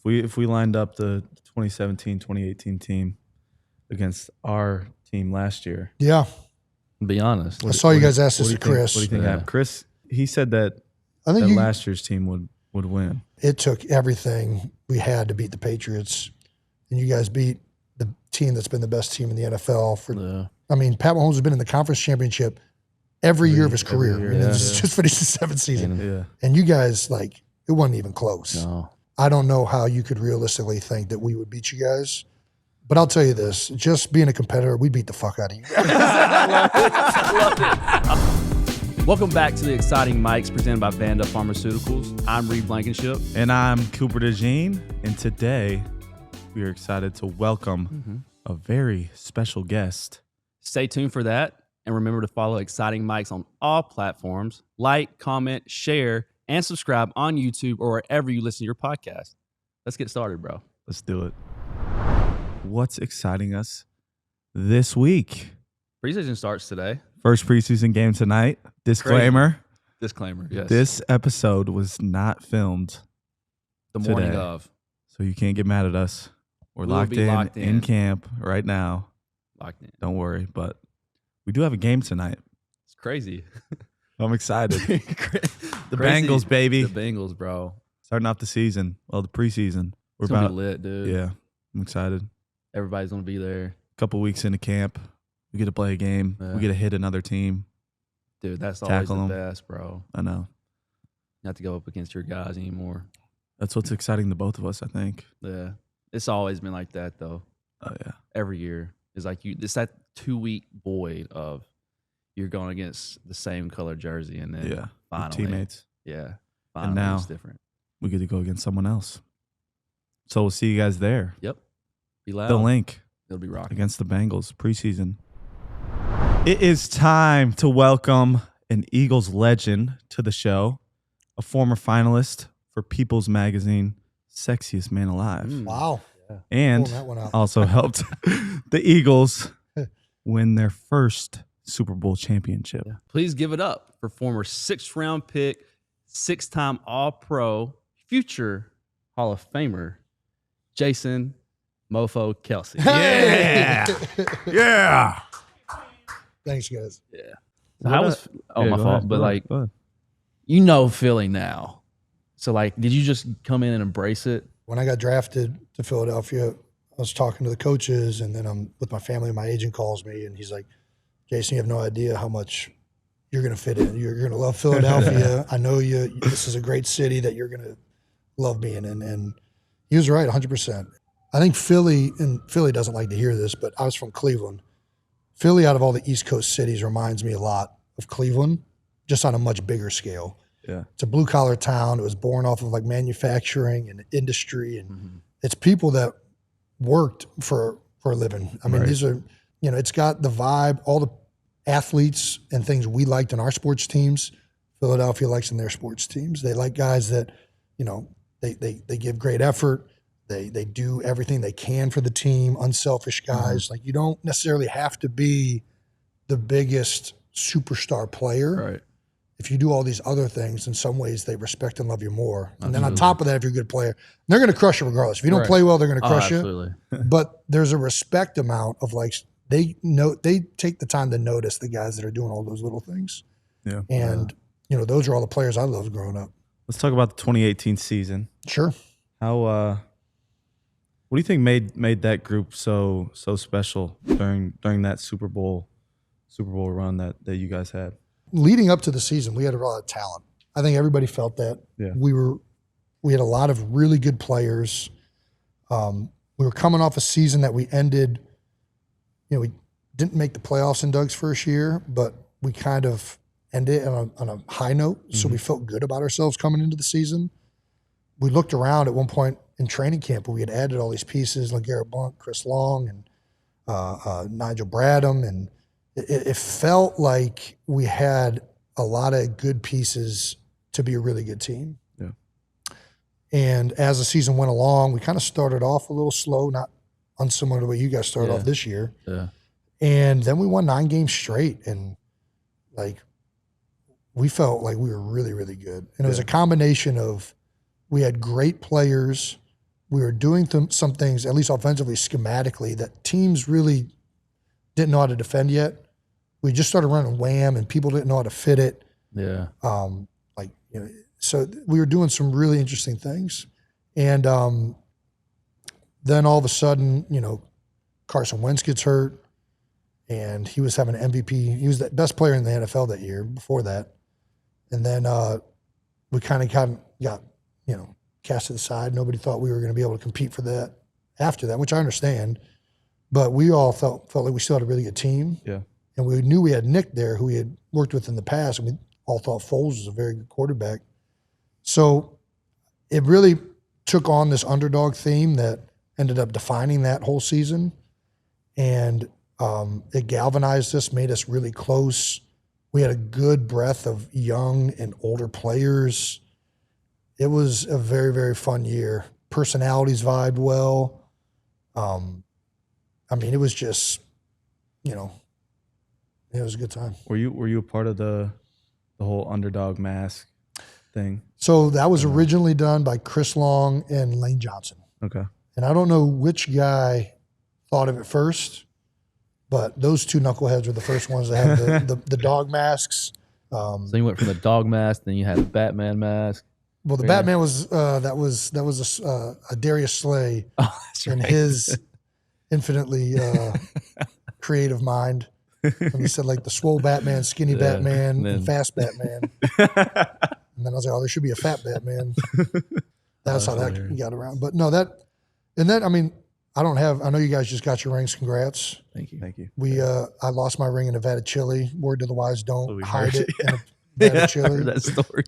If we lined up the 2017, 2018 team against our team last year. Yeah. Be honest. I saw you guys ask this to Chris. What do you think happened? Chris, he said that last year's team would win. It took everything we had to beat the Patriots, and you guys beat the team that's been the best team in the NFL for. I mean, Pat Mahomes has been in the conference championship every year of his career. Just finished the 7th season, and you guys it wasn't even close. No. I don't know how you could realistically think that we would beat you guys. But I'll tell you this, just being a competitor, we beat the fuck out of you. I love it. Welcome back to the Exciting Mics presented by Vanda Pharmaceuticals. I'm Reed Blankenship. And I'm Cooper DeJean. And today we are excited to welcome a very special guest. Stay tuned for that. And remember to follow Exciting Mics on all platforms. Like, comment, share, and subscribe on YouTube or wherever you listen to your podcast. Let's get started, bro. Let's do it. What's exciting us this week? Preseason starts today. First preseason game tonight. Disclaimer. Crazy. Disclaimer, yes. This episode was not filmed the morning of. So you can't get mad at us. We're locked in camp right now. Locked in. Don't worry, but we do have a game tonight. It's crazy. I'm excited. The Bengals, baby. The Bengals, bro. Starting off the season. Well, the preseason. It's going to be lit, dude. Yeah, I'm excited. Everybody's going to be there. A couple weeks into camp, we get to play a game. Yeah. We get to hit another team. Dude, that's always the best, bro. I know. You have to go up against your guys anymore. That's what's exciting to both of us, I think. Yeah. It's always been like that, though. Oh, yeah. Every year. It's like it's that 2-week void of you're going against the same color jersey and then finally. Teammates. Yeah. Finally, and now it's different. We get to go against someone else. So we'll see you guys there. Yep. Be loud. The link. It'll be rocking. Against the Bengals preseason. It is time to welcome an Eagles legend to the show, a former finalist for People's Magazine Sexiest Man Alive. Wow. And also helped the Eagles win their first Super Bowl championship. Yeah. Please give it up for former 6th-round pick, 6-time All-Pro, future Hall of Famer, Jason Mofo Kelce. Yeah. Yeah. Thanks, guys. Yeah. My fault. But feeling now. So did you just come in and embrace it? When I got drafted to Philadelphia, I was talking to the coaches, and then I'm with my family. My agent calls me, and he's like, Jason, you have no idea how much you're going to fit in. You're going to love Philadelphia. I know you. This is a great city that you're going to love being in. And he was right, 100%. I think Philly doesn't like to hear this, but I was from Cleveland. Philly, out of all the East Coast cities, reminds me a lot of Cleveland, just on a much bigger scale. Yeah, it's a blue-collar town. It was born off of manufacturing and industry, and it's people that worked for a living. I mean, these are, it's got the vibe, all the athletes and things we liked in our sports teams, Philadelphia likes in their sports teams. They like guys that, they give great effort. They do everything they can for the team, unselfish guys. You don't necessarily have to be the biggest superstar player. Right. If you do all these other things, in some ways they respect and love you more. And then on top of that, if you're a good player, they're going to crush you regardless. If you don't play well, they're going to crush you. But there's a respect amount of they take the time to notice the guys that are doing all those little things. Yeah. And those are all the players I loved growing up. Let's talk about the 2018 season. Sure. How what do you think made that group so special during that Super Bowl run that you guys had? Leading up to the season, we had a lot of talent. I think everybody felt that. Yeah. We had a lot of really good players. We were coming off a season that we ended, we didn't make the playoffs in Doug's first year, but we kind of ended on a high note. So we felt good about ourselves coming into the season. We looked around at one point in training camp where we had added all these pieces, LeGarrette Blount, Chris Long, and Nigel Bradham, and it felt like we had a lot of good pieces to be a really good team. Yeah. And as the season went along, we kind of started off a little slow, not unsimilar to what you guys started off this year. Yeah. And then we won 9 games straight, and we felt like we were really, really good. And it was a combination of we had great players we were doing some things, at least offensively, schematically, that teams really didn't know how to defend yet. We just started running wham, and people didn't know how to fit it. Yeah. So we were doing some really interesting things. And then all of a sudden, Carson Wentz gets hurt, and he was having an MVP. He was the best player in the NFL that year before that. And then we kind of got, cast to the side. Nobody thought we were going to be able to compete for that after that, which I understand. But we all felt like we still had a really good team. Yeah. And we knew we had Nick there, who we had worked with in the past, and we all thought Foles was a very good quarterback. So it really took on this underdog theme that ended up defining that whole season. And it galvanized us, made us really close. We had a good breadth of young and older players. It was a very, very fun year. Personalities vibed well. It was just, it was a good time. Were you a part of the whole underdog mask thing? So that was originally done by Chris Long and Lane Johnson. Okay. And I don't know which guy thought of it first, but those two knuckleheads were the first ones that had the dog masks. So you went from the dog mask, then you had the Batman mask. Well, the Batman was that was a Darius Slay in his infinitely creative mind. And he said like the swole Batman, skinny Batman, and fast Batman. And then I was like, oh, there should be a fat Batman. That's how that got around. But no, I know you guys just got your rings. Congrats. Thank you. I lost my ring in Nevada chili. Word to the wise, don't hide it in Nevada chili. I heard that story.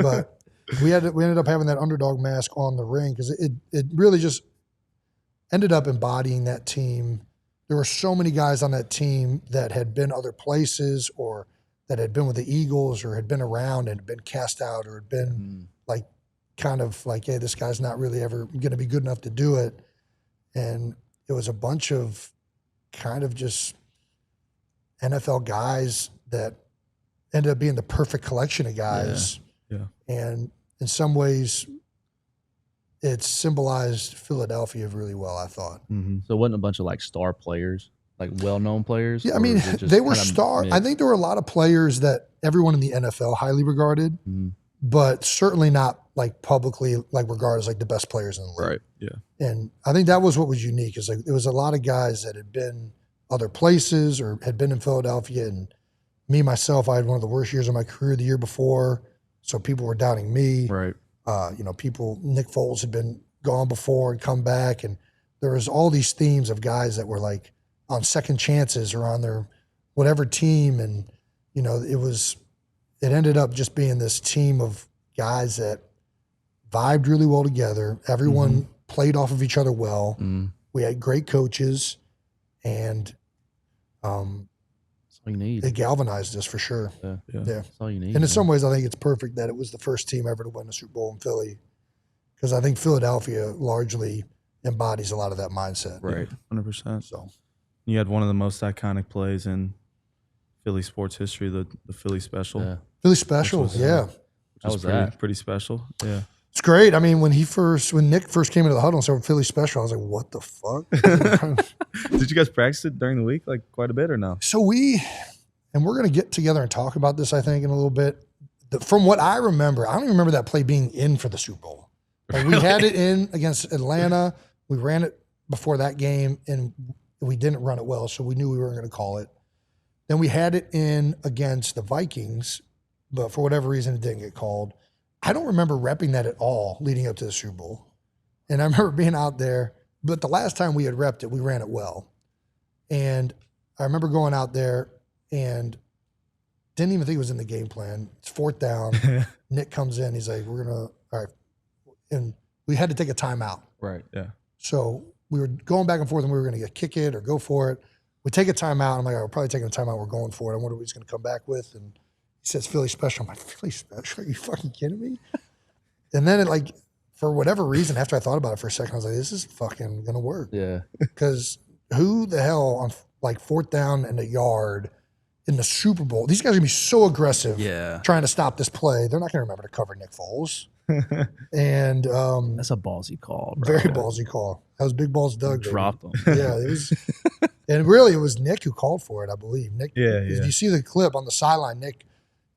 But we ended up having that underdog mask on the ring because it really just ended up embodying that team. There were so many guys on that team that had been other places or that had been with the Eagles or had been around and had been cast out or had been hey, this guy's not really ever going to be good enough to do it. And it was a bunch of kind of just NFL guys that ended up being the perfect collection of guys. Yeah. And in some ways, it symbolized Philadelphia really well, I thought. Mm-hmm. So it wasn't a bunch of like star players, like well-known players? Yeah, they were star. I think there were a lot of players that everyone in the NFL highly regarded, but certainly not like publicly like regarded as like the best players in the league. Right. Yeah. And I think that was what was unique is like there was a lot of guys that had been other places or had been in Philadelphia. And me, myself, I had one of the worst years of my career the year before. So people were doubting me. Right. Nick Foles had been gone before and come back. And there was all these themes of guys that were like on second chances or on their whatever team. And, it ended up just being this team of guys that vibed really well together. Everyone played off of each other well. We had great coaches and, that's all you need. it galvanized us for sure. Yeah. That's all you need. And in some ways, I think it's perfect that it was the first team ever to win a Super Bowl in Philly because I think Philadelphia largely embodies a lot of that mindset. Right. 100%. So You had one of the most iconic plays in Philly sports history, the Philly special. Yeah. Philly special, yeah. Which was pretty special. Yeah. It's great. I mean, when Nick first came into the huddle and started Philly special, I was like, what the fuck? Did you guys practice it during the week, like quite a bit or no? So we're going to get together and talk about this, I think, in a little bit. From what I remember, I don't even remember that play being in for the Super Bowl. Like, we had it in against Atlanta. We ran it before that game, and we didn't run it well, so we knew we weren't going to call it. Then we had it in against the Vikings, but for whatever reason, it didn't get called. I don't remember repping that at all leading up to the Super Bowl. And I remember being out there, but the last time we had repped it, we ran it well. And I remember going out there and didn't even think it was in the game plan. It's fourth down. Nick comes in. He's like, we're going to, all right. And we had to take a timeout. Right. Yeah. So we were going back and forth and we were going to kick it or go for it. We take a timeout. I'm like, we're probably taking a timeout. We're going for it. I wonder what he's going to come back with. And he says, Philly special. I'm like, Philly special? Are you fucking kidding me? And then for whatever reason, after I thought about it for a second, I was like, this is fucking going to work. Yeah. Because who the hell on like fourth down and a yard in the Super Bowl, these guys are going to be so aggressive trying to stop this play. They're not going to remember to cover Nick Foles. And That's a ballsy call, bro. very ballsy call. That was Big Balls Doug. Dropped him. Yeah, it was. And really, it was Nick who called for it, I believe. Nick. Yeah. You see the clip on the sideline. Nick,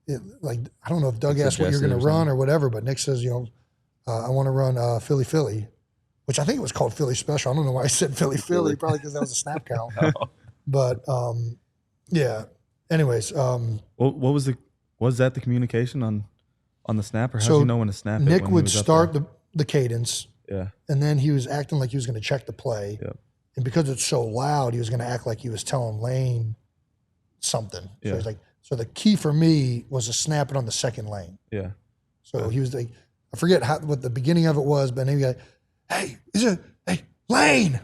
I don't know if Doug asked what you're going to run or whatever, but Nick says, I want to run Philly Philly, which I think it was called Philly Special. I don't know why I said Philly Philly, probably because that was a snap count. But yeah. Anyways, what was that the communication on the snap, or how do you know when to snap it? Nick when would start the cadence, yeah, and then he was acting like he was going to check the play, and because it's so loud, he was going to act like he was telling Lane something. So he's like, so the key for me was to snap it on the second lane. Yeah. So he was like, I forget what the beginning of it was, but then he was like, hey, Lane,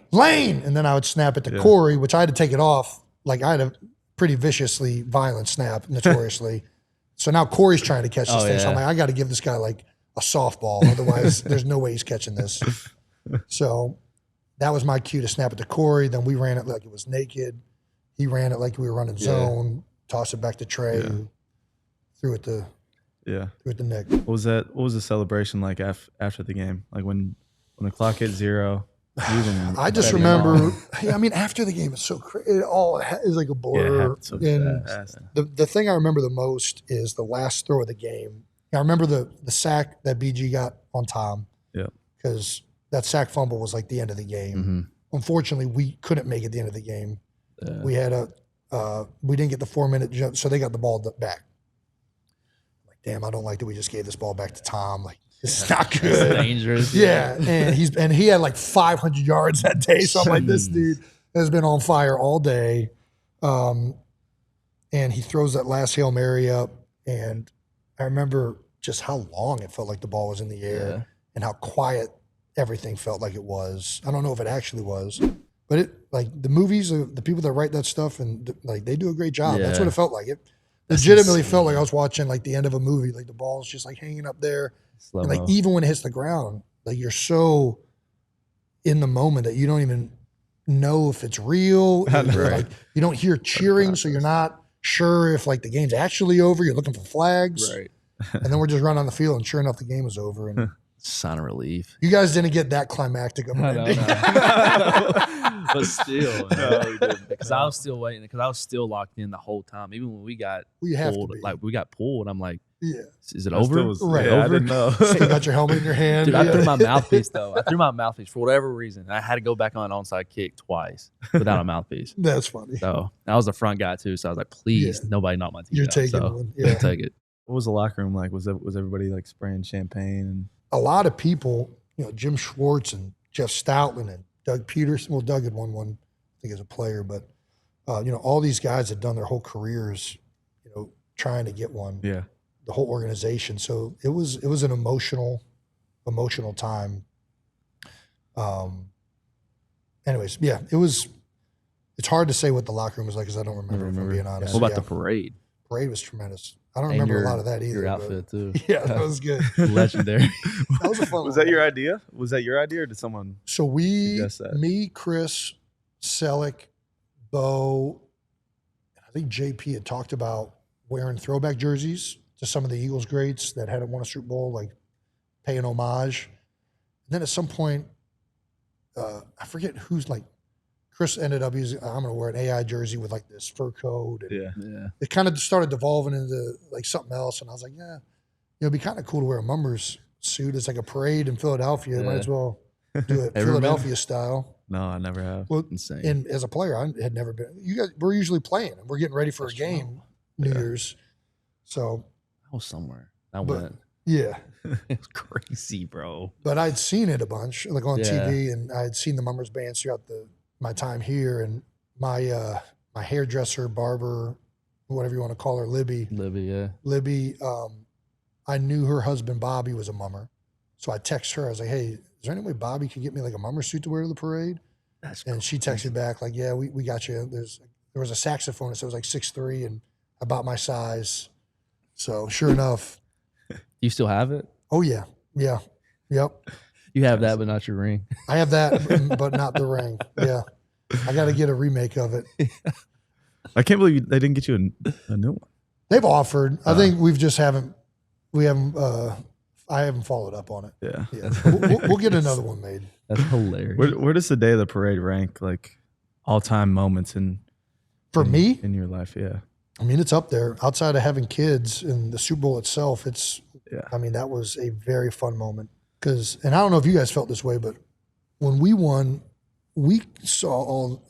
and then I would snap it to Corey, which I had to take it off. Like I had a pretty viciously violent snap, notoriously. So now Corey's trying to catch this thing. So I'm like, I got to give this guy like a softball. Otherwise, there's no way he's catching this. So that was my cue to snap it to Corey. Then we ran it like it was naked. He ran it like we were running zone, tossed it back to Trey, threw it to Nick. What was the celebration like after the game? Like when the clock hit 0? I just remember, after the game, it's so crazy. It all is like a blur. So and fast. the thing I remember the most is the last throw of the game. I remember the sack that BG got on Tom. Yeah. Because that sack fumble was like the end of the game. Mm-hmm. Unfortunately, we couldn't make it the end of the game. We had we didn't get the 4-minute jump, so they got the ball back. Like, damn, I don't like that we just gave this ball back to Tom. Like, it's not good. It's dangerous. Yeah, and he had like 500 yards that day. So I'm like, this dude has been on fire all day. And he throws that last Hail Mary up, and I remember just how long it felt like the ball was in the air and how quiet everything felt like it was. I don't know if it actually was, but it like the movies, the people that write that stuff, and like they do a great job. That's what it felt like. It legitimately felt like I was watching like the end of a movie. Like the ball's just like hanging up there. And like even when it hits the ground, like you're so in the moment that you don't even know if it's real. Like you don't hear cheering, so you're not sure if like the game's actually over. You're looking for flags, Right. And then we're just running on the field, and sure enough, the game was over. And Sign of relief. you guys didn't get that climactic of an ending. But still, because I was still waiting, because I was still locked in the whole time. Even when we got pulled, we got pulled. I'm like, is it over? Right. I didn't know. Still got your helmet in your hand. Dude, I threw my mouthpiece though. I threw my mouthpiece for whatever reason. I had to go back on an onside kick twice without a mouthpiece. That's funny. So I was the front guy too. So I was like, please, nobody knock my teeth You're out. taking So one. I'll take it. What was the locker room like? Was everybody like spraying champagne? A lot of people, Jim Schwartz and Jeff Stoutland and Doug Peterson. Well, Doug had won one, I think, as a player, but all these guys had done their whole careers, trying to get one. Yeah. The whole organization. So it was an emotional time. Anyways, it's hard to say what the locker room was like because I don't remember, if I'm being honest. What about the parade? Parade was tremendous. I don't remember a lot of that either. Your outfit too. Yeah, that was good. Legendary. That was a fun Was one. that your idea? Was that your idea, or did someone? So me, Chris, Selleck, Bo, and I think JP had talked about wearing throwback jerseys to some of the Eagles greats that hadn't won a Super Bowl, like paying homage. And then at some point, I forget who's like, Chris ended up using, I'm going to wear an AI jersey with like this fur coat. And Yeah. it kind of started devolving into like something else. And I was like, it'd be kind of cool to wear a Mummers suit. It's like a parade in Philadelphia. Might as well do it Philadelphia style. No, I never have. Well, Insane. and as a player, I had never been. You guys, we're usually playing, and we're getting ready for a game, New Year's. So I was somewhere. I went. Yeah, It was crazy, bro. but I'd seen it a bunch, like on TV, and I had seen the Mummers bands throughout my time here, and my my hairdresser, barber, whatever you want to call her, Libby. Libby, I knew her husband Bobby was a Mummer, so I texted her. I was like, "Hey, is there any way Bobby could get me like a Mummer suit to wear to the parade?" And she texted back like, "Yeah, we got you." There was a saxophonist that was like 6'3" and about my size. So sure enough. You still have it? Oh yeah, yep. You have that, but not your ring. I have that, but not the ring. Yeah, I got to get a remake of it. I can't believe they didn't get you a new one. They've offered. I think we haven't. I I haven't followed up on it. Yeah. We'll get another one made. That's hilarious. Where does the day of the parade rank, like all-time moments For me, in your life? Yeah. I mean, it's up there. Outside of having kids and the Super Bowl itself, Yeah. I mean, that was a very fun moment. And I don't know if you guys felt this way, but when we won, we saw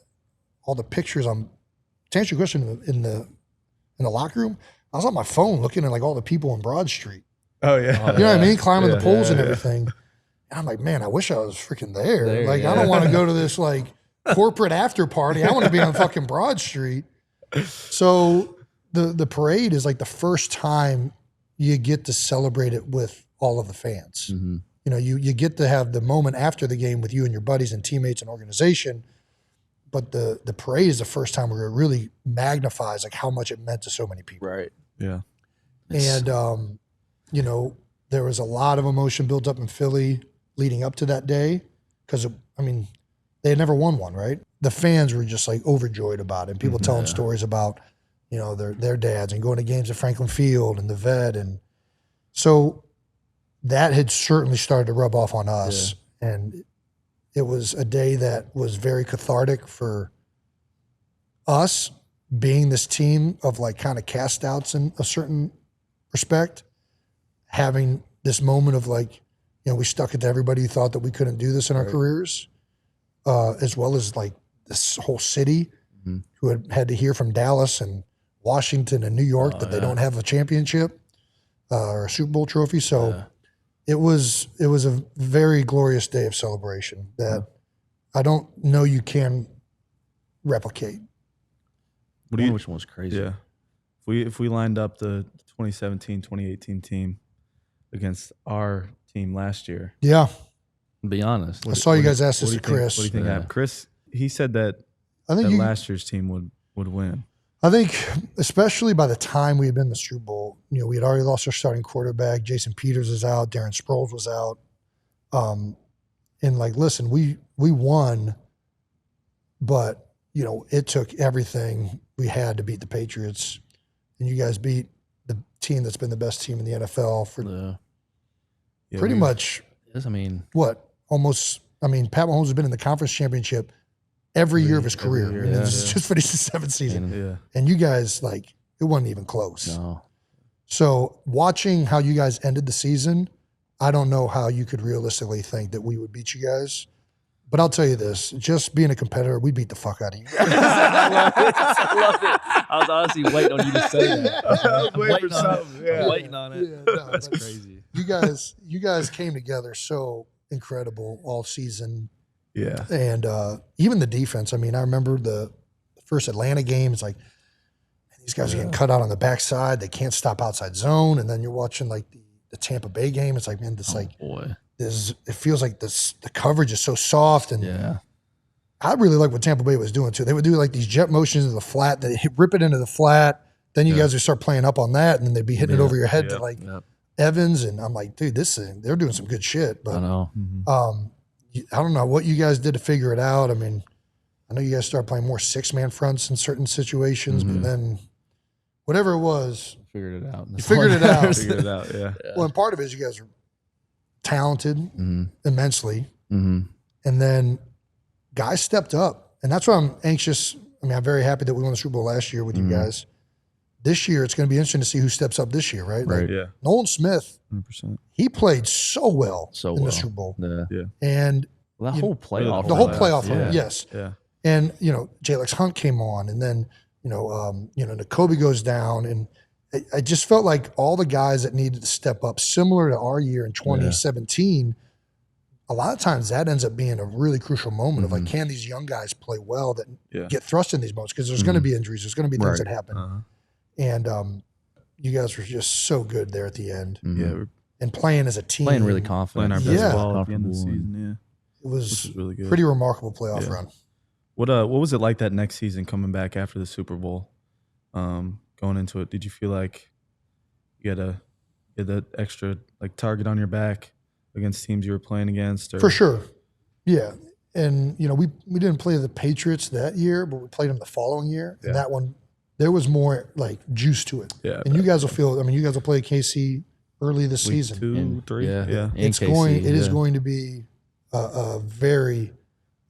all the pictures to answer your question, in the locker room. I was on my phone looking at like all the people on Broad Street. Oh yeah. You know what I mean? Climbing the poles and yeah. everything. And I'm like, man, I wish I was freaking there. Like, yeah. I don't want to go to this like corporate after party. I want to be on fucking Broad Street. So the parade is like the first time you get to celebrate it with all of the fans. Mm-hmm. You know, you get to have the moment after the game with you and your buddies and teammates and organization. But the parade is the first time where it really magnifies like how much it meant to so many people. Right. Yeah. And, you know, there was a lot of emotion built up in Philly leading up to that day because, I mean, they had never won one, right? The fans were just like overjoyed about it. And people telling stories about, you know, their dads and going to games at Franklin Field and the Vet. And so that had certainly started to rub off on us. Yeah. And it was a day that was very cathartic for us, being this team of like kind of cast outs in a certain respect, having this moment of like, you know, we stuck it to everybody who thought that we couldn't do this in our careers, as well as like this whole city who had to hear from Dallas and Washington and New York that they don't have a championship or a Super Bowl trophy. So it was a very glorious day of celebration that I don't know you can replicate. Which one was crazy? Yeah. If we lined up the 2017-2018 team against our team last year. Yeah. Be honest. I saw you guys ask this to Chris. What do you think happened? Chris, he said that last year's team would win. I think, especially by the time we had been in the Super Bowl, you know, we had already lost our starting quarterback. Jason Peters was out. Darren Sproles was out. And like, listen, we won, but you know, it took everything we had to beat the Patriots, and you guys beat the team that's been the best team in the NFL for pretty much. Yes, I mean, almost. I mean, Pat Mahomes has been in the conference championship every year of his career. Year, and just finished the seventh season. And you guys, like, it wasn't even close. No. So watching how you guys ended the season, I don't know how you could realistically think that we would beat you guys. But I'll tell you this, just being a competitor, we beat the fuck out of you. I love it. I was honestly waiting on you to say that. I was waiting for something. I'm waiting on it. Yeah, no, That's crazy. You guys came together so incredible all season. Yeah. And even the defense. I mean, I remember the first Atlanta game. It's like, these guys are getting cut out on the backside. They can't stop outside zone. And then you're watching like the Tampa Bay game. It's like, man, it feels like the coverage is so soft. And I really like what Tampa Bay was doing too. They would do like these jet motions into the flat. They rip it into the flat. Then you guys would start playing up on that, and then they'd be hitting it over your head to like Evans. And I'm like, dude, they're doing some good shit. But I know. I don't know what you guys did to figure it out. I mean, I know you guys started playing more 6-man fronts in certain situations, but then whatever it was, Figured it out. You figured it out. Figured it out, yeah. Well, and part of it is you guys are talented immensely. Mm-hmm. And then guys stepped up. And that's why I'm anxious. I mean, I'm very happy that we won the Super Bowl last year with you guys. This year, it's going to be interesting to see who steps up this year, right? Right, like, Nolan Smith, 100%. he played so well in the Super Bowl. Yeah. And the whole playoff. The whole playoff run, yeah. yes. Yeah. And, you know, Jalex Hunt came on, and then, Nakobe goes down. And I just felt like all the guys that needed to step up, similar to our year in 2017, a lot of times that ends up being a really crucial moment of like, can these young guys play well that get thrust in these moments? Because there's going to be injuries. There's going to be things that happen. And you guys were just so good there at the end. Yeah. And playing as a team. Playing really confident. Playing our best Yeah. ball at the end of the season, It was which is really good. pretty remarkable playoff run. What was it like that next season coming back after the Super Bowl? Going into it, did you feel like you had that extra like target on your back against teams you were playing against? Or? For sure. Yeah. And, we didn't play the Patriots that year, but we played them the following year. And that one, there was more like juice to it. Yeah. And you guys will play KC early this season. 2, 3. Yeah. It is going to be a very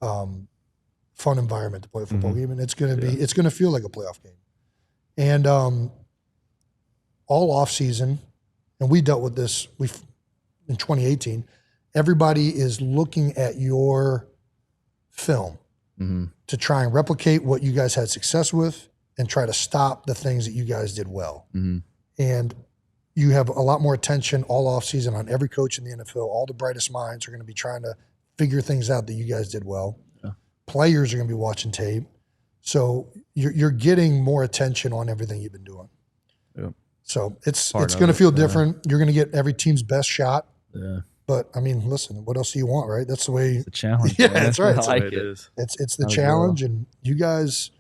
fun environment to play a football game, and it's going to feel like a playoff game. And all off season, and we dealt with this in 2018. Everybody is looking at your film to try and replicate what you guys had success with and try to stop the things that you guys did well. And you have a lot more attention all off season on every coach in the NFL. All the brightest minds are going to be trying to figure things out that you guys did well. Players are going to be watching tape. So you're getting more attention on everything you've been doing. So it's going to feel different. You're going to get every team's best shot. But I mean, listen, what else do you want, right? That's the way. It's a challenge. Yeah, that's right. I like it. It's the challenge, and you guys.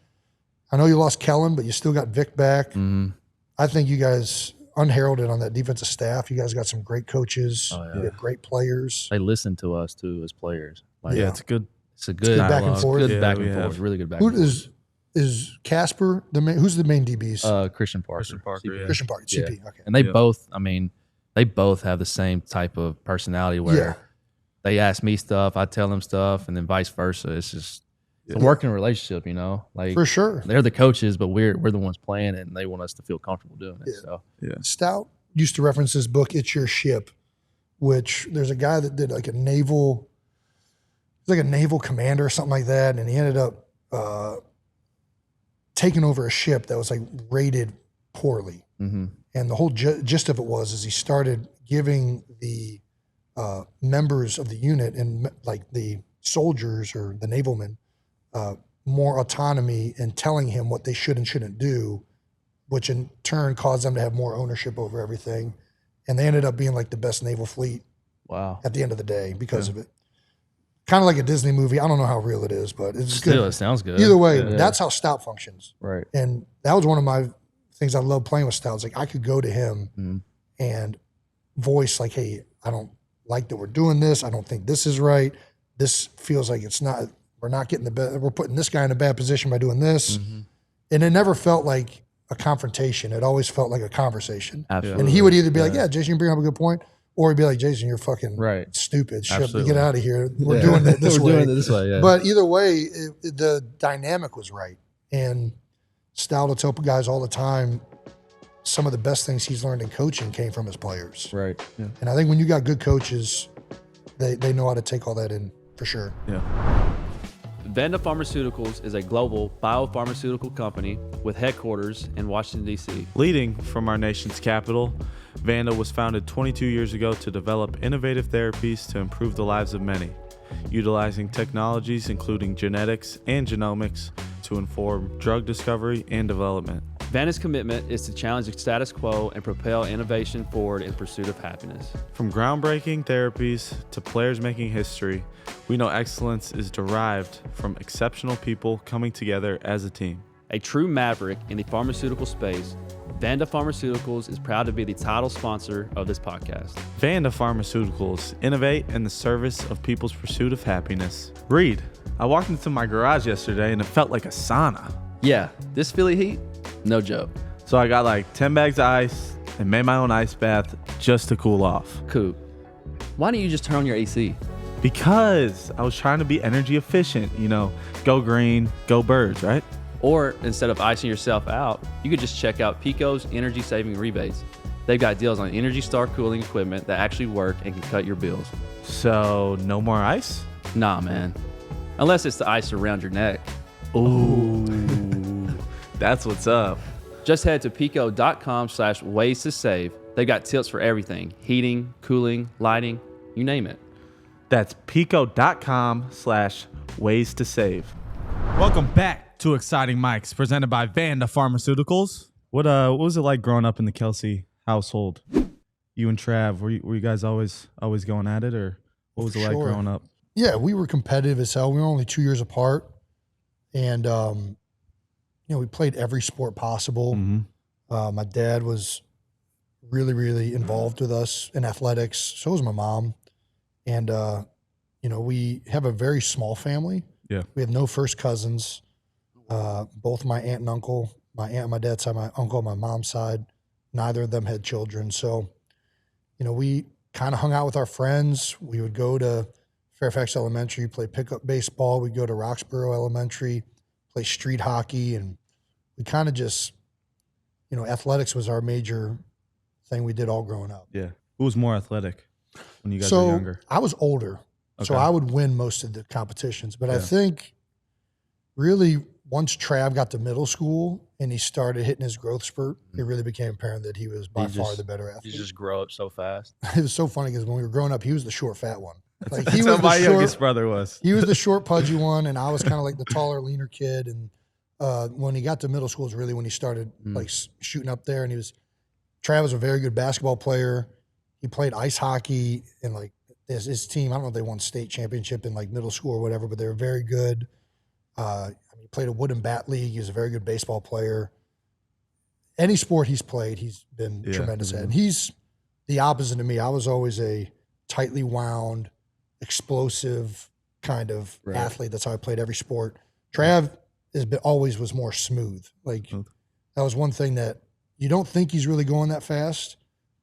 I know you lost Kellen, but you still got Vic back. I think you guys, unheralded on that defensive staff, you guys got some great coaches. You got great players. They listen to us too as players. Like, it's a good. It's a good back and forth. Good back and forth. Really good back. Who and forth. is Casper the main? Who's the main DBs? Christian Parker. CP. Christian Parker. CP. Okay. And they both. I mean, they both have the same type of personality where they ask me stuff, I tell them stuff, and then vice versa. It's just it's a working relationship, you know. Like for sure, they're the coaches, but we're the ones playing it, and they want us to feel comfortable doing it. So Stout used to reference his book, "It's Your Ship," which there's a guy that did like a naval commander or something like that, and he ended up taking over a ship that was like rated poorly. And the whole gist of it is he started giving the members of the unit and like the soldiers or the navalmen more autonomy and telling him what they should and shouldn't do, which in turn caused them to have more ownership over everything. And they ended up being like the best naval fleet at the end of the day because of it. Kind of like a Disney movie. I don't know how real it is, but it's still, good. It sounds good. Either way, that's how Stout functions. Right. And that was one of my things I love playing with Stout. It's like I could go to him and voice like, hey, I don't like that we're doing this. I don't think this is right. This feels like it's not, we're not getting we're putting this guy in a bad position by doing this. And it never felt like a confrontation. It always felt like a conversation. Absolutely. And he would either be like, yeah, Jason, you bring up a good point. Or he'd be like, Jason, you're fucking stupid. Get out of here. We're doing it this way. Doing it this way, But either way, the dynamic was right. And Stout will tell guys all the time, some of the best things he's learned in coaching came from his players. Right. Yeah. And I think when you got good coaches, they know how to take all that in for sure. Vanda Pharmaceuticals is a global biopharmaceutical company with headquarters in Washington, D.C. Leading from our nation's capital, Vanda was founded 22 years ago to develop innovative therapies to improve the lives of many, utilizing technologies including genetics and genomics to inform drug discovery and development. Vanda's commitment is to challenge the status quo and propel innovation forward in pursuit of happiness. From groundbreaking therapies to players making history, we know excellence is derived from exceptional people coming together as a team. A true maverick in the pharmaceutical space, Vanda Pharmaceuticals is proud to be the title sponsor of this podcast. Vanda Pharmaceuticals innovate in the service of people's pursuit of happiness. Reed, I walked into my garage yesterday and it felt like a sauna. Yeah, this Philly heat, no joke. So I got like 10 bags of ice and made my own ice bath just to cool off. Coop, why don't you just turn on your AC? Because I was trying to be energy efficient, go green, go birds, right? Or instead of icing yourself out, you could just check out Pico's energy saving rebates. They've got deals on Energy Star cooling equipment that actually work and can cut your bills. So no more ice? Nah, man. Unless it's the ice around your neck. Ooh, that's what's up. Just head to pico.com/ways to save. They've got tips for everything: heating, cooling, lighting, you name it. That's pico.com/ways to save. Welcome back to Exciting Mics, presented by Vanda Pharmaceuticals. What was it like growing up in the Kelce household? You and Trav, were you guys always going at it, or what was it like growing up? Yeah, we were competitive as hell. We were only 2 years apart, and we played every sport possible. My dad was really, really involved with us in athletics. So was my mom, and we have a very small family. Yeah, we have no first cousins. Both my aunt and uncle, my aunt on my dad's side, my uncle on my mom's side, neither of them had children. So we kind of hung out with our friends. We would go to Fairfax Elementary, play pickup baseball. We'd go to Roxborough Elementary, play street hockey. And we kind of just, athletics was our major thing we did all growing up. Yeah. Who was more athletic when you guys were younger? I was older. So Okay. I would win most of the competitions. But I Yeah. think really once Trav got to middle school and he started hitting his growth spurt, it really became apparent that he was by far the better You athlete. just grow up so fast. It was so funny because when we were growing up, he was the short, fat one. Like That's he how was my the youngest short, brother was. he was the short, pudgy one, and I was kind of like the taller, leaner kid. And when he got to middle school is really when he started like shooting up there. And Trav was a very good basketball player. He played ice hockey and like his team. I don't know if they won state championship in like middle school or whatever, but they were very good. He played a wooden bat league. He was a very good baseball player. Any sport he's played, he's been tremendous at. And he's the opposite of me. I was always a tightly wound, explosive kind of athlete. That's how I played every sport. Trav always was more smooth. Like that was one thing that you don't think he's really going that fast,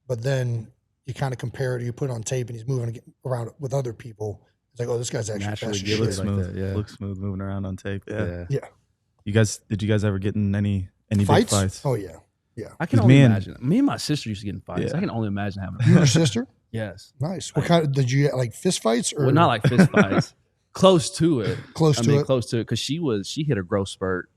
but then you kind of compare it, you put it on tape and he's moving around with other people. It's like, oh, this guy's actually Naturally fast as gifted shit. Looks like smooth. that, yeah. Looks smooth moving around on tape. Yeah. Yeah. Did you guys ever get in any Fights? big fights? Oh, yeah. I can With only me and- imagine. Me and my sister used to get in fights. Yeah. I can only imagine having. You and your sister? Yes. Nice. What kind of, did you get like fist fights or Well, not like fist fights. Close to it. close to it? Close to it, because she hit a growth spurt.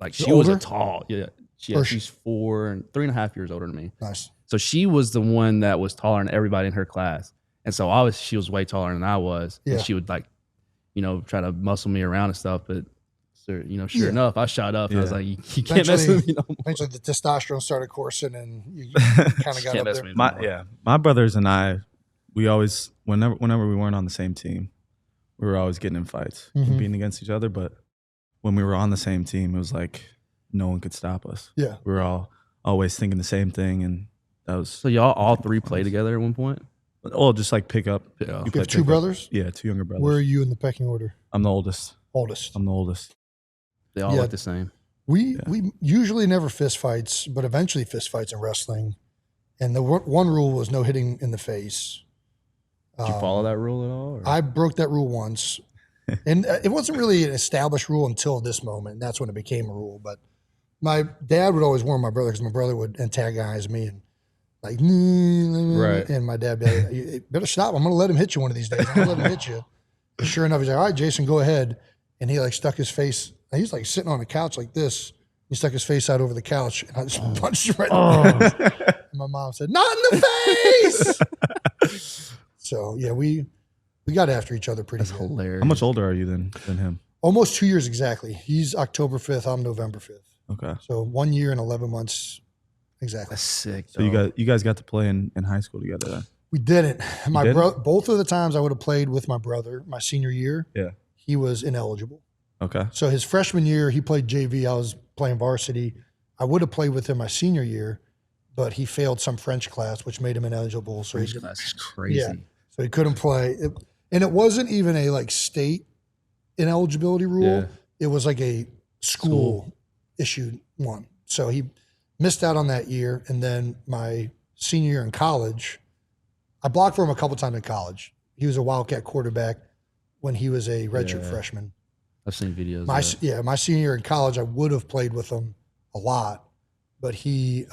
Like She's she was a older? tall. Yeah. Or She's 3.5 years older than me. Nice. So she was the one that was taller than everybody in her class. And so she was way taller than I was. Yeah. And she would like, try to muscle me around and stuff. But sure Yeah. enough, I shot up and I was Yeah. like, you can't mess with me no more. Eventually the testosterone started coursing and you kind of got Can't up mess there. with me no more. My brothers and I, we always whenever we weren't on the same team, we were always getting in fights, Mhm. competing against each other. But when we were on the same team, it was like no one could stop us. Yeah. We were all always thinking the same thing, and that was So y'all all three played together at one point? just like pick up. Yeah. You You play have two pickup. brothers? Yeah, two younger brothers. Where are you in the pecking order? I'm the oldest. Oldest. I'm the oldest. They all Yeah. look the same. We usually never fist fights, but eventually fist fights in wrestling. And the one rule was no hitting in the face. Did you follow that rule at all? Or? I broke that rule once. And it wasn't really an established rule until this moment. And that's when it became a rule. But my dad would always warn my brother because my brother would antagonize me and like, Right. and my dad would be like, you better stop. I'm going to let him hit you one of these days. I'm going to let him hit you. And sure enough, he's like, all right, Jason, go ahead. And he like stuck his face. He was like sitting on a couch like this. He stuck his face out over the couch and I just punched him right in the face. And my mom said, not in the face. So yeah, we got after each other pretty That's good. hilarious. How much older are you than him? Almost 2 years exactly. He's October 5th. I'm November 5th. Okay. So 1 year and 11 months exactly. That's sick. So you guys got to play in high school together then? We didn't. My didn't? both of the times I would have played with my brother, my senior year, Yeah. he was ineligible. Okay. So his freshman year, he played JV. I was playing varsity. I would have played with him my senior year, but he failed some French class, which made him ineligible. So he, That's crazy. Yeah. so he couldn't play. And it wasn't even a like state ineligibility rule. Yeah. It was like a school issued one. So he missed out on that year. And then my senior year in college, I blocked for him a couple times in college. He was a Wildcat quarterback when he was a redshirt Yeah. freshman. I've seen videos. My of that. my senior year in college, I would have played with him a lot, but he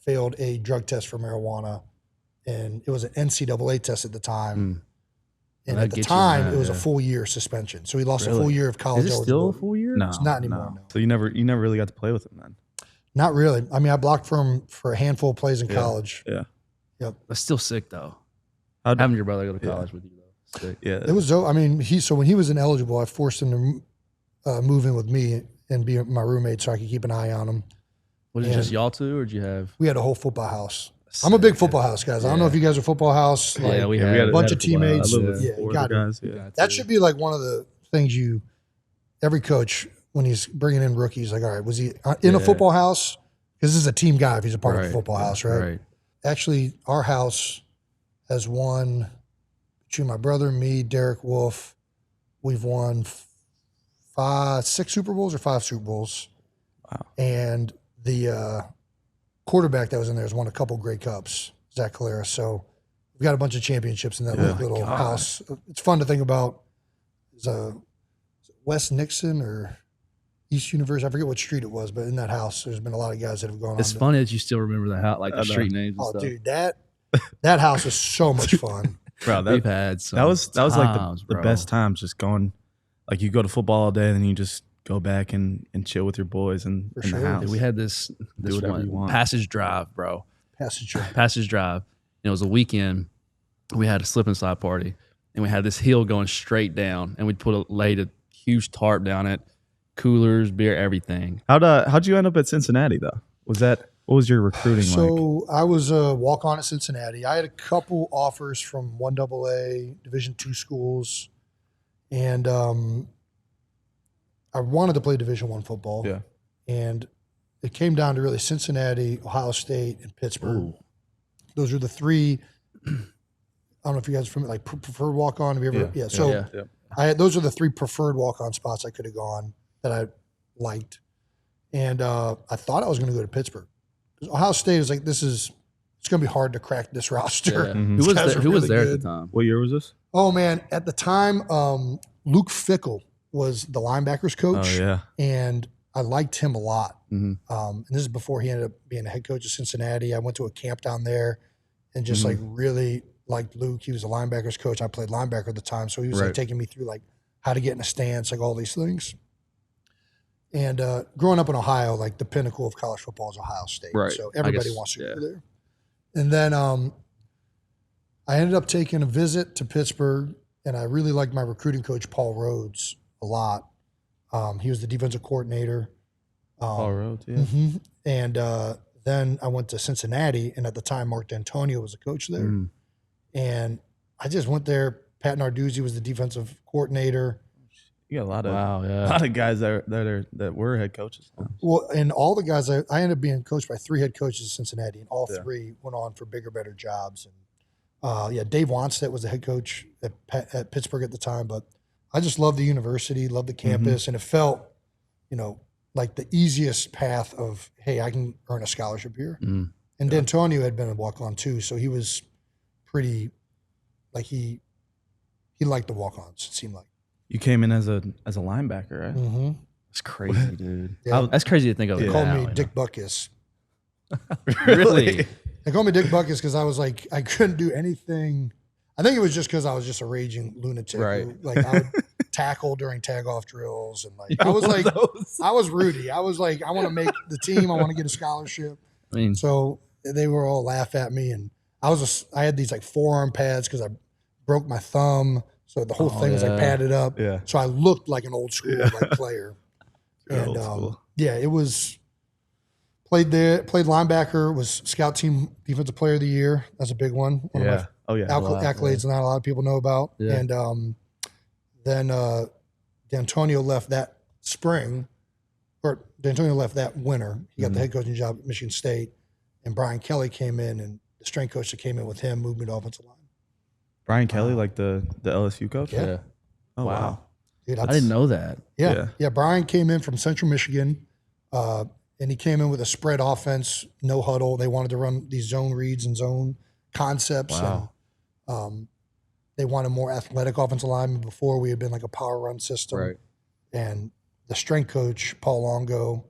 failed a drug test for marijuana, and it was an NCAA test at the time. And Well, at that the gets you in time, that, it was a yeah. full year suspension. So he lost a Really? full year of college Is it still a eligibility. full year? No, It's not anymore, no. So you never really got to play with him then? Not really. I mean, I blocked for him for a handful of plays in college. Yeah. That's still sick though. How'd- Having your brother go to Yeah. college with you though. Sick. Yeah. It was, I mean, so when he was ineligible, I forced him to move in with me and be my roommate so I could keep an eye on him. Was it Yeah. just y'all two, or did you have? We had a whole football house. I'm a big football house, guys. I don't know if you guys are football house. Yeah, like, we Yeah, had, we had a bunch we of had football. teammates. I live with Yeah, you four got other it. guys. Yeah. That should be like one of the things every coach, when he's bringing in rookies, like, all right, was he in a Yeah. football house? Because this is a team guy if he's a part of Right. the football house, right? Right. Actually, our house has won, between my brother, me, Derek Wolf, we've won 6 Super Bowls or 5 Super Bowls. Wow. And the quarterback that was in there has won a couple Grey Cups. Zach Calera. So we've got a bunch of championships in that Yeah. little house. It's fun to think about. Is it West Nixon or East University? I forget what street it was, but in that house, there's been a lot of guys that have gone It's on. funny that you still remember the house, like the street names and Oh, stuff. dude, that house is so much fun. Bro, We've had some that was like times, the bro. best times, just going, like you go to football all day and then you just go back and chill with your boys in For the sure. house. Dude, we had this whatever you one want. Passage Drive, bro. Passage. Passage Drive. And it was a weekend. We had a slip and slide party, and we had this hill going straight down, and we'd laid a huge tarp down it, coolers, beer, everything. How'd you end up at Cincinnati though? What was your recruiting like? So I was a walk-on at Cincinnati. I had a couple offers from 1AA, Division II schools, and I wanted to play Division I football. Yeah. And it came down to really Cincinnati, Ohio State, and Pittsburgh. Those are the three. I don't know if you guys are familiar, like preferred walk-on. Have you ever? Yeah. So those are the three preferred walk-on spots I could have gone that I liked, and I thought I was going to go to Pittsburgh. Ohio State is like, it's going to be hard to crack this roster. Yeah. Mhm. Who was Guys there, are who was really there at good. the time? What year was this? Oh man, at the time, Luke Fickle was the linebackers coach, Oh yeah. and I liked him a lot. Mhm. And this is before he ended up being the head coach of Cincinnati. I went to a camp down there, and just like really liked Luke. He was a linebackers coach. I played linebacker at the time, so he was like Right. taking me through like how to get in a stance, like all these things. And growing up in Ohio, like the pinnacle of college football is Ohio State. Right. So I everybody guess, wants to yeah. go there. And then I ended up taking a visit to Pittsburgh, and I really liked my recruiting coach, Paul Rhodes, a lot. He was the defensive coordinator. Paul Rhodes, yeah. Mhm. And then I went to Cincinnati, and at the time, Mark D'Antonio was the coach there. Mm. And I just went there. Pat Narduzzi was the defensive coordinator. You got a lot of Wow, yeah. guys that were head coaches. Well, and all the guys, I ended up being coached by three head coaches in Cincinnati, and all three went on for bigger, better jobs. And Dave Wanstead was the head coach at Pittsburgh at the time. But I just loved the university, loved the campus, and it felt, like the easiest path of, hey, I can earn a scholarship here. Mm. And D'Antonio had been a walk-on too, so he was pretty, like he liked the walk-ons. It seemed like. You came in as a linebacker, right? Mm-hmm. That's crazy, dude. Yeah. That's crazy to think of. They now, called me you know? Dick Buckus. Really? They called me Dick Buckus because I was like, I couldn't do anything. I think it was just because I was just a raging lunatic. Right. Like I would tackle during tag-off drills, and like I was like, I was Rudy. I was like, I want to make the team. I want to get a scholarship. I mean, So they were all laugh at me, and I had these like forearm pads because I broke my thumb, so the whole thing was like yeah. padded up. Yeah. So I looked like an old school like player. You're And old school. it was played linebacker, was scout team defensive player of the year. That's a big one. One of Yeah. Oh yeah. my accolades not a lot of people know about. Yeah. And then D'Antonio left that spring, or D'Antonio left that winter. He got the head coaching job at Michigan State, and Brian Kelly came in, and the strength coach that came in with him moved me to offensive line. Brian Kelly, like the LSU coach. Yeah. yeah. Oh wow. Dude, I didn't know that. Yeah. Brian came in from Central Michigan, and he came in with a spread offense, no huddle. They wanted to run these zone reads and zone concepts. Wow. And they wanted more athletic offensive linemen. Before, we had been like a power run system. Right. And the strength coach, Paul Longo,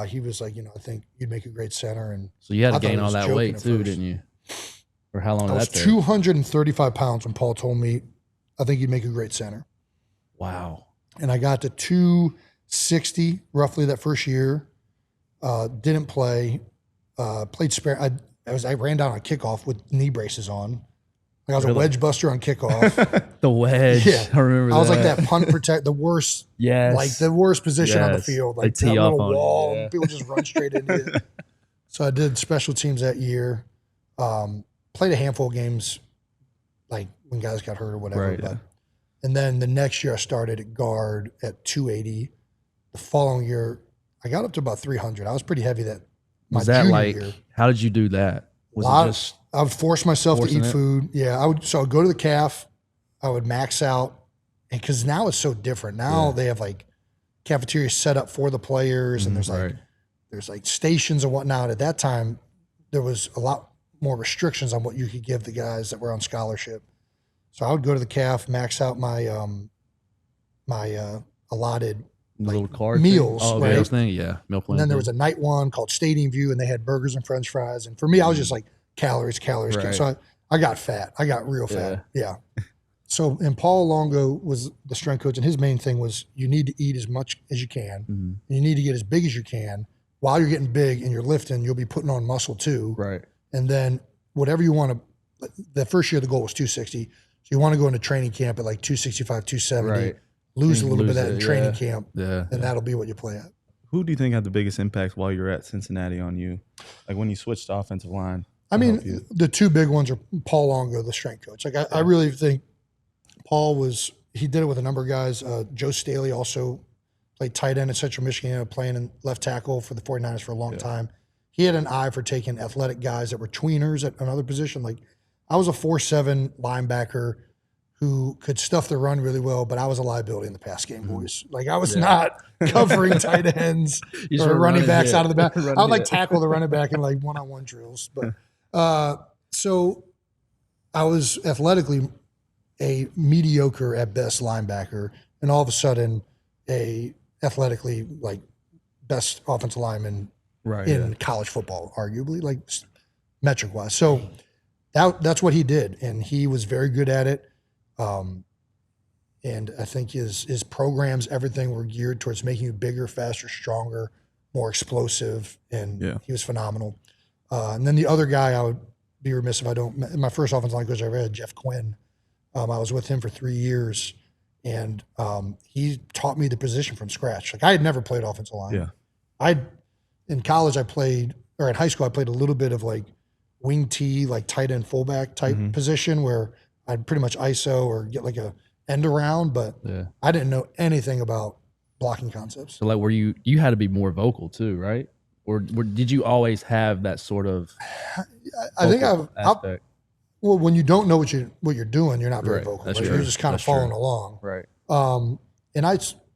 he was like, I think you'd make a great center. And So you had I to thought gain he all was that joking weight at too, first. didn't you? Or how long I did was that take? 235 pounds when Paul told me, I think you'd make a great center. Wow. And I got to 260 roughly that first year. Didn't play. Played spare. I ran down on kickoff with knee braces on. Like I was a wedge buster on kickoff. The wedge. Yeah. I remember that. I was like that punt protect, the worst, Yes. like the worst position on the Yes. field. They Like tee that off little on it, wall, yeah. and people just run straight into it. So I did special teams that year. Played a handful of games, like when guys got hurt or whatever. Right, But yeah. and then the next year I started at guard at 280. The following year I got up to about 300. I was pretty heavy that my Was that junior like, year. how did you do that? Was Lot- it just, I would force myself to Forcing eat it? food. Yeah, I would go to the calf. I would max out, and because now it's so different. Now they have like cafeterias set up for the players, and there's like right. there's like stations and whatnot. At that time, there was a lot more restrictions on what you could give the guys that were on scholarship. So I would go to the CAF, max out my allotted little card meals, thing? Oh, right? meals thing, yeah, meal plan. And then there was a night one called Stadium View, and they had burgers and French fries. And for me, I was just like calories. Right. So I got fat. I got real fat. Yeah. So, and Paul Longo was the strength coach, and his main thing was you need to eat as much as you can. And you need to get as big as you can. While you're getting big and you're lifting, you'll be putting on muscle too. Right. And then whatever you want to, the first year the goal was 260. So you want to go into training camp at like 265, 270. Right. Lose a little bit Lose of that in it, training camp. Yeah. And that'll be what you play at. Who do you think had the biggest impact while you were at Cincinnati on you? Like when you switched to offensive line? I mean, the two big ones are Paul Longo, the strength coach. Like I really think Paul he did it with a number of guys. Joe Staley also played tight end at Central Michigan, playing in left tackle for the 49ers for a long time. He had an eye for taking athletic guys that were tweeners at another position. Like I was a 4'7" linebacker who could stuff the run really well, but I was a liability in the pass game, boys. Like I was not covering tight ends or running backs out of the back. I would like tackle the running back in like one-on-one drills. But so I was athletically a mediocre at best linebacker, and all of a sudden a athletically like best offensive lineman in college football, arguably, like metric wise. So that's what he did, and he was very good at it. And I think his programs, everything were geared towards making you bigger, faster, stronger, more explosive, and he was phenomenal. And then the other guy, I would be remiss if I don't. My first offensive line coach I ever had, Jeff Quinn. I was with him for 3 years, and he taught me the position from scratch. Like I had never played offensive line. Yeah, in college in high school I played a little bit of like wing T, like tight end fullback type position where I'd pretty much ISO or get like a end around, but I didn't know anything about blocking concepts. So like, you had to be more vocal too, right? Or did you always have that sort of? I think well, when you don't know what you're doing, you're not very vocal. Right? You're just kind of following along. Right. And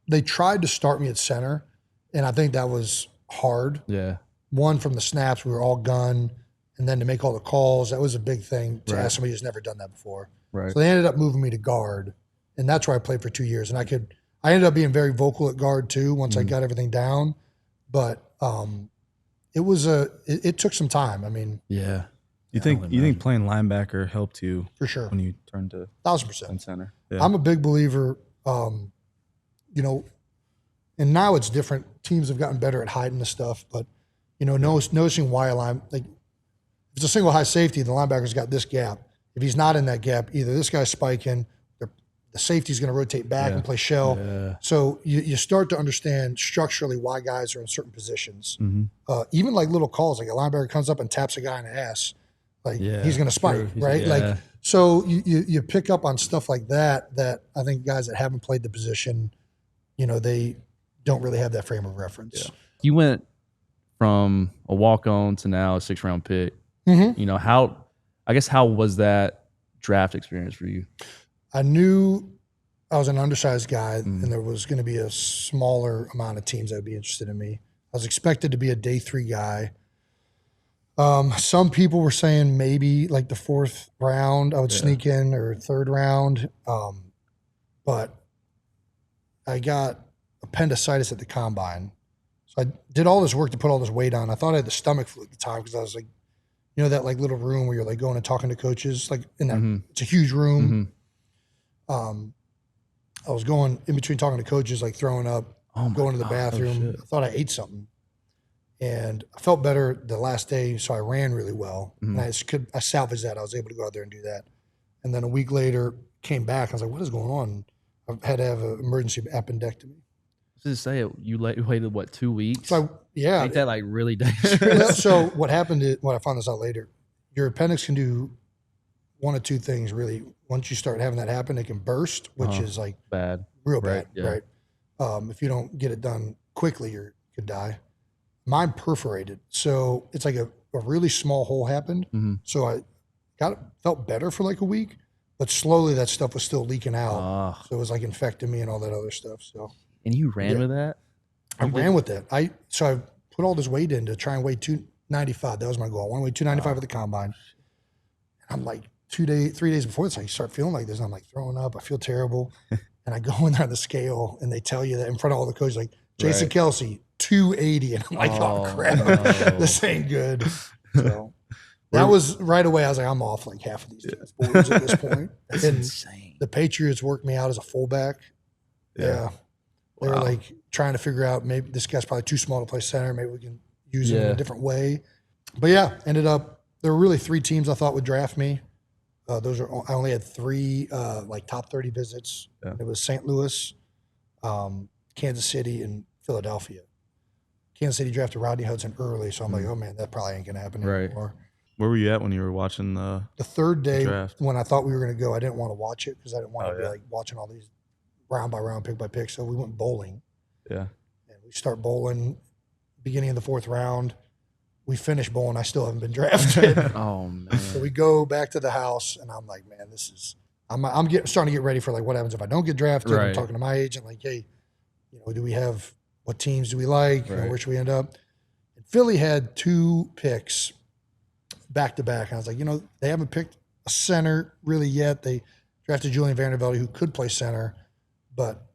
they tried to start me at center, and I think that was hard. Yeah. One, from the snaps, we were all gun, and then to make all the calls, that was a big thing to ask somebody who's never done that before. Right. So they ended up moving me to guard, and that's where I played for 2 years. And I ended up being very vocal at guard too once I got everything down. But it took some time. I mean, You think playing linebacker helped you for sure when you turned to 1,000% center? Yeah. I'm a big believer. And now it's different. Teams have gotten better at hiding the stuff, but noticing why if it's a single high safety, the linebacker's got this gap. If he's not in that gap, either this guy's spiking, the safety's going to rotate back and play shell. Yeah. So you start to understand structurally why guys are in certain positions. Even like little calls, like a linebacker comes up and taps a guy in the ass, like he's going to spike, right? Like so you pick up on stuff like that I think guys that haven't played the position, they don't really have that frame of reference. Yeah. You went from a walk-on to now a 6th-round pick. How was that draft experience for you? I knew I was an undersized guy, and there was going to be a smaller amount of teams that would be interested in me. I was expected to be a day 3 guy. Some people were saying maybe like the 4th round I would sneak in, or 3rd round. But I got appendicitis at the combine. So I did all this work to put all this weight on. I thought I had the stomach flu at the time because I was like, that like little room where you're like going and talking to coaches, like in that, it's a huge room. I was going in between talking to coaches, like throwing up, going to the bathroom. I thought I ate something, and I felt better the last day. So I ran really well, and I salvaged that. I was able to go out there and do that. And then a week later came back. I was like, what is going on? I had to have an emergency appendectomy. Just say it. You waited what, 2 weeks? So Ain't that like really dangerous? So what happened is, I found this out later, your appendix can do one of two things really. Once you start having that happen, it can burst, which is like real bad, right? If you don't get it done quickly, you could die. Mine perforated, so it's like a really small hole happened. So I felt better for like a week, but slowly that stuff was still leaking out. So it was like infecting me and all that other stuff. So. And you ran with that? I ran with that. So I put all this weight in to try and weigh 290 95. That was my goal. I want to weigh 295 at the combine. And I'm like 3 days before this, I start feeling like this. And I'm like throwing up. I feel terrible. And I go in there on the scale and they tell you that in front of all the coaches, like Jason Kelce, 280. And I'm like, oh crap, no. this ain't good. So that was right away. I was like, I'm off like half of these boards at this point. That's and insane. the Patriots worked me out as a fullback. Yeah. They were like trying to figure out, maybe this guy's probably too small to play center. Maybe we can use him in a different way. But yeah, ended up, there were really 3 teams I thought would draft me. I only had 3 like top 30 visits. Yeah. It was St. Louis, Kansas City, and Philadelphia. Kansas City drafted Rodney Hudson early, so I'm like, oh man, that probably ain't gonna happen anymore. Where were you at when you were watching the third day draft? When I thought we were gonna go? I didn't want to watch it because I didn't want to be like watching all these round by round, pick by pick. So we went bowling. Yeah, and we start bowling beginning of the 4th round. We finished bowling. I still haven't been drafted. Oh man! So we go back to the house, and I'm like, man, this is. I'm starting to get ready for like what happens if I don't get drafted. I'm talking to my agent, like, hey, do we have, what teams do we like? Where should we end up? And Philly had 2 picks back to back. And I was like, they haven't picked a center really yet. They drafted Julian Vandervelde, who could play center, but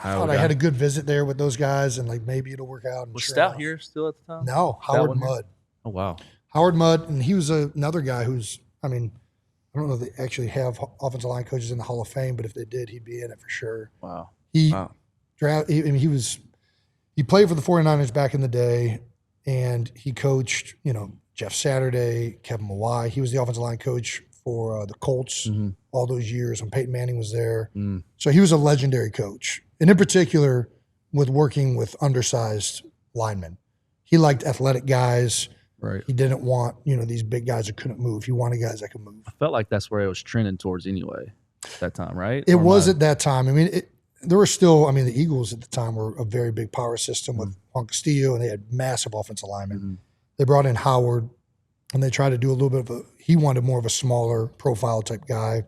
I thought I had a good visit there with those guys, and like maybe it'll work out. And was Stout here still at the time? No, Howard Mudd. Oh wow, Howard Mudd, and he was another guy who's. I mean, I don't know if they actually have offensive line coaches in the Hall of Fame, but if they did, he'd be in it for sure. Wow. He played for the 49ers back in the day, and he coached, Jeff Saturday, Kevin Mawai. He was the offensive line coach for the Colts all those years when Peyton Manning was there. So he was a legendary coach. And in particular, with working with undersized linemen. He liked athletic guys. Right. He didn't want, these big guys that couldn't move. He wanted guys that could move. I felt like that's where it was trending towards anyway at that time, right? It was at that time. I mean, there were still, the Eagles at the time were a very big power system with Juan Castillo, and they had massive offensive linemen. They brought in Howard, and they tried to do a little bit of he wanted more of a smaller profile type guy.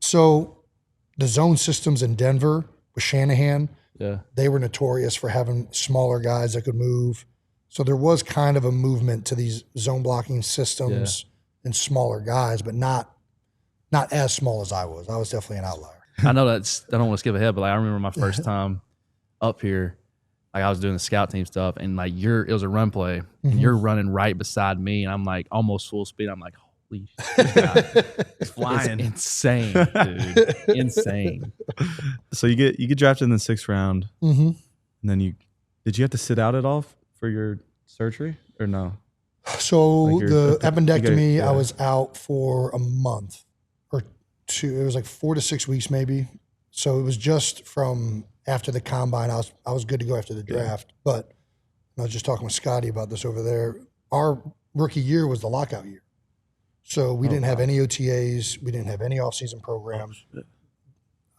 So the zone systems in Denver with Shanahan, they were notorious for having smaller guys that could move. So there was kind of a movement to these zone blocking systems and smaller guys, but not as small as I was. I was definitely an outlier. I know I don't want to skip ahead, but I remember my first time up here, I was doing the scout team stuff, and it was a run play, and you're running right beside me, and I'm like almost full speed. I'm like, holy shit, it's flying. It's insane, dude, insane. So you get drafted in the 6th round, and then did you have to sit out at all for your surgery or no? So the appendectomy, I was out for a month or 2. It was like 4 to 6 weeks maybe. So it was just from after the combine. I was good to go after the draft. But I was just talking with Scotty about this over there. Our rookie year was the lockout year. So we didn't have any OTAs. We didn't have any offseason programs.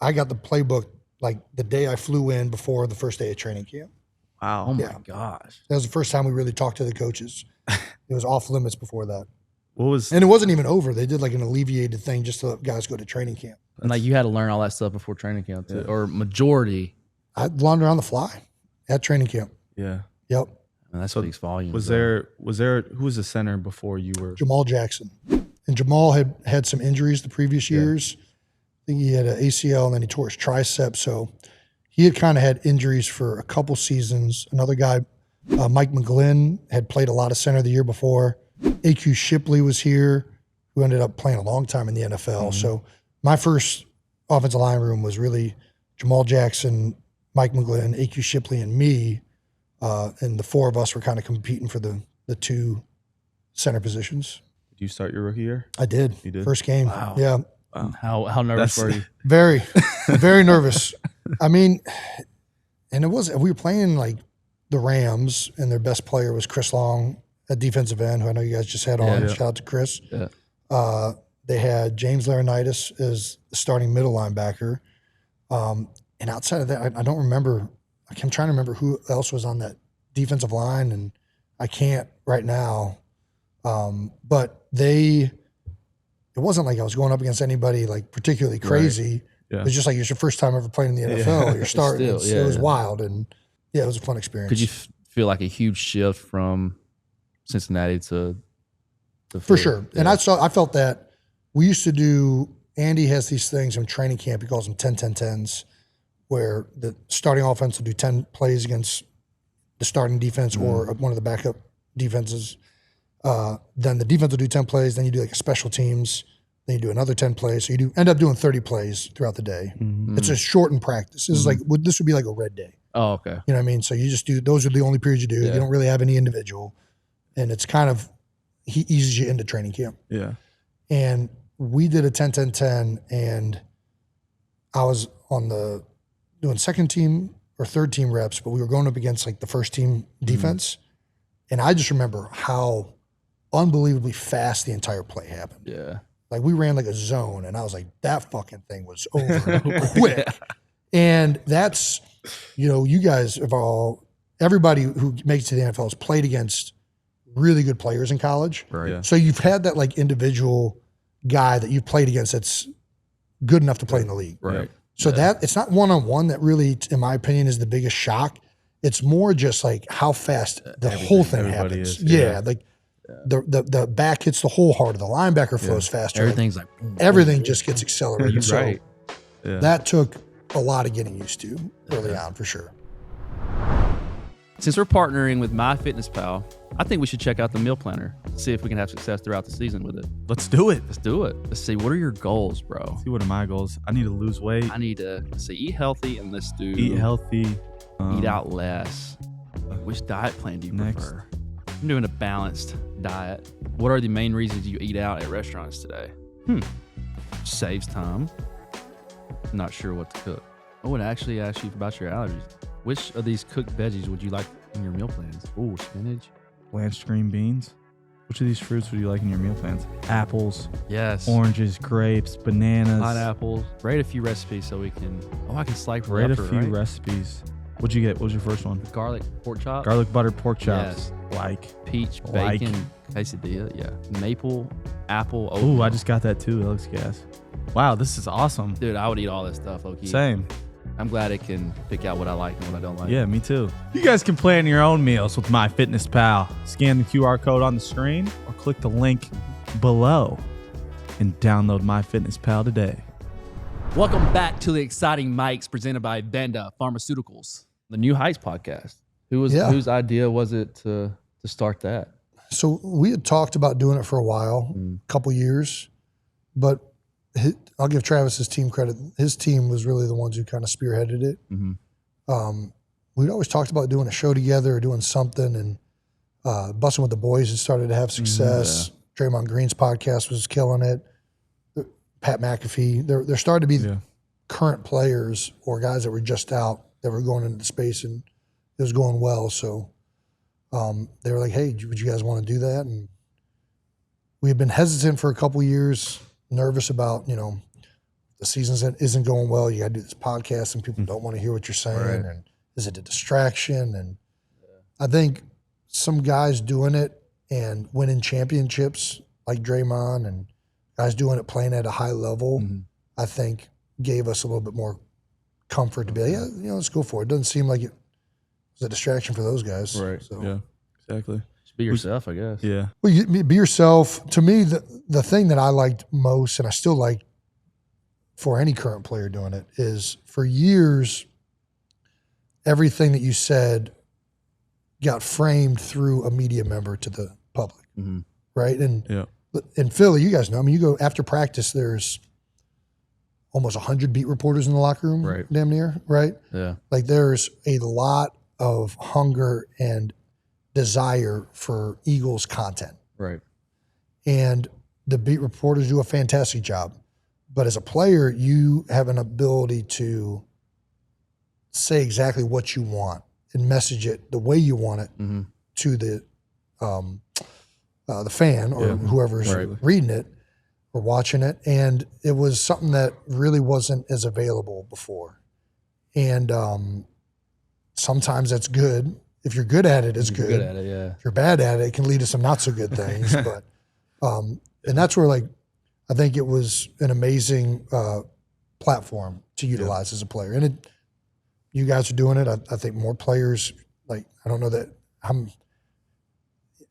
I got the playbook like the day I flew in before the first day of training camp. Wow. Oh my gosh. That was the first time we really talked to the coaches. It was off limits before that. And it wasn't even over. They did like an alleviated thing just to let guys go to training camp. And like you had to learn all that stuff before training camp too, or majority. I learned on the fly at training camp. Yeah. Yep. And that speaks volumes. Was there who was the center before you were? Jamal Jackson. And Jamal had some injuries the previous years. I think he had an ACL and then he tore his tricep. So he had kind of had injuries for a couple seasons. Another guy, Mike McGlynn, had played a lot of center the year before. AQ Shipley was here, who ended up playing a long time in the NFL. So my first offensive line room was really Jamal Jackson, Mike McGlynn, AQ Shipley, and me. And the 4 of us were kind of competing for the 2 center positions. Did you start your rookie year? I did. You did? First game. Wow. Yeah. Wow. How nervous were you? Very, very nervous. I mean, and we were playing like the Rams, and their best player was Chris Long, a defensive end, who I know you guys just had on. Yeah. Shout out to Chris. Yeah. They had James Laurinaitis as the starting middle linebacker. And outside of that, I don't remember. I'm trying to remember who else was on that defensive line, and I can't right now. But it wasn't like I was going up against anybody like particularly crazy. Right. Yeah. It was just like it's your first time ever playing in the NFL. You're starting. It was wild, and it was a fun experience. Could you feel like a huge shift from Cincinnati to For Philly. sure. Yeah. And I felt that we used to do, Andy has these things in training camp, he calls them 10-10-10s, where the starting offense will do 10 plays against the starting defense or one of the backup defenses. Then the defense will do 10 plays, then you do like a special teams, then you do another 10 plays. So you end up doing 30 plays throughout the day. It's a shortened practice. This is like, this would be like a red day. Oh, okay. You know what I mean? So you just do, those are the only periods you do. Yeah. You don't really have any individual. And it's kind of, he eases you into training camp. Yeah. And we did a 10-10-10, and I was on doing second team or third team reps, but we were going up against like the first team defense. And I just remember how unbelievably fast the entire play happened. Yeah. Like we ran like a zone, and I was like, that fucking thing was over quick. And that's, you guys have everybody who makes it to the NFL has played against really good players in college. Right. Yeah. So you've had that like individual guy that you've played against that's good enough to play in the league. Right. So that it's not one-on-one that really, in my opinion, is the biggest shock. It's more just like how fast the whole thing everybody happens. is, yeah. Like the back hits the hole harder, the linebacker flows faster. Everything's like boom, Everything just gets accelerated. You're So right. Yeah. that took a lot of getting used to early on, for sure. Since we're partnering with MyFitnessPal, I think we should check out the meal planner. See if we can have success throughout the season with it. Let's do it. Let's do it. Let's see, what are your goals, bro? See, what are my goals? I need to lose weight, I need to eat healthy, and let's do eat healthy, eat out less. Which diet plan do you next. prefer? I'm doing a balanced diet. What are the main reasons you eat out at restaurants today? Saves time. Not sure what to cook. I would actually ask you about your allergies. Which of these cooked veggies would you like in your meal plans? Oh, spinach. blanched green beans. Which of these fruits would you like in your meal plans? Apples, Yes. oranges, grapes, bananas. Pineapples. Rate a few recipes so we can. Oh, I can slide for Rate a after, few right? recipes. What'd you get? What was your first one? Garlic pork chop. Garlic butter pork chops. Like. Peach Like. bacon quesadilla. Yeah. Maple apple. Ooh, oatmeal. I just got that too. That looks gas. Wow, this is awesome. Dude, I would eat all this stuff, Loki. Same. I'm glad it can pick out what I like and what I don't like. Yeah, me too. You guys can plan your own meals with MyFitnessPal. Scan the QR code on the screen or click the link below and download MyFitnessPal today. Welcome back to the exciting mics presented by Vanda Pharmaceuticals, the New Heights podcast. Whose idea was it to start that? So we had talked about doing it for a while, a couple years, but I'll give Travis his team credit. His team was really the ones who kind of spearheaded it. We'd always talked about doing a show together or doing something, and Busting with the Boys had started to have success. Draymond Green's podcast was killing it. Pat McAfee. There started to be current players or guys that were just out that were going into the space, and it was going well. So they were like, hey, would you guys want to do that? And we had been hesitant for a couple years, nervous about, the season isn't going well. You got to do this podcast and people don't want to hear what you're saying. Right. And is it a distraction? And I think some guys doing it and winning championships like Draymond and guys doing it playing at a high level, I think gave us a little bit more comfort to be like, yeah, let's go for it. It doesn't seem like it was a distraction for those guys. Right. So. Yeah, exactly. Just be yourself, I guess. Yeah. Well, be yourself. To me, the thing that I liked most, and I still like for any current player doing it, is for years, everything that you said got framed through a media member to the public, right? And in Philly, you guys know, you go after practice, there's almost 100 beat reporters in the locker room, Right. damn near, right? Yeah. Like there's a lot of hunger and desire for Eagles content. Right. And the beat reporters do a fantastic job. But as a player, you have an ability to say exactly what you want and message it the way you want it to the fan or whoever's reading it or watching it. And it was something that really wasn't as available before. And sometimes that's good. If you're good at it, it's good. Good at it, yeah. If you're bad at it, it can lead to some not so good things. But and that's where I think it was an amazing platform to utilize as a player. And you guys are doing it. I think more players, I don't know that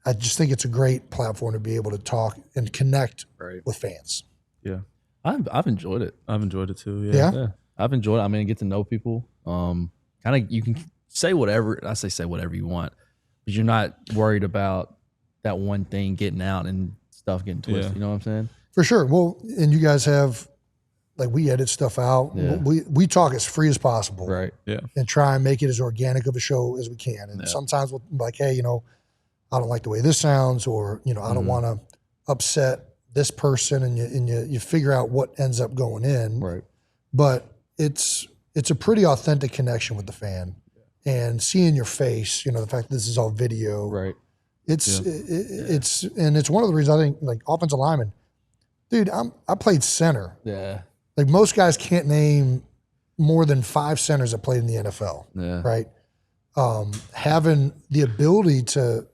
I just think it's a great platform to be able to talk and connect with fans. Yeah. I've enjoyed it. I've enjoyed it too. Yeah? I've enjoyed it. I mean, get to know people. Kind of, you can say whatever. I say whatever you want, but you're not worried about that one thing getting out and stuff getting twisted. Yeah. You know what I'm saying? For sure. Well, and you guys have, like, we edit stuff out. Yeah. We talk as free as possible. Right. Yeah. And try and make it as organic of a show as we can. And sometimes we'll be like, hey, I don't like the way this sounds, or, I don't want to upset this person, and you figure out what ends up going in. Right. But it's a pretty authentic connection with the fan, and seeing your face, the fact that this is all video. Right. It's one of the reasons I think, like, offensive lineman, dude, I played center. Yeah. Like, most guys can't name more than 5 centers that played in the NFL. Yeah. Right. Having the ability to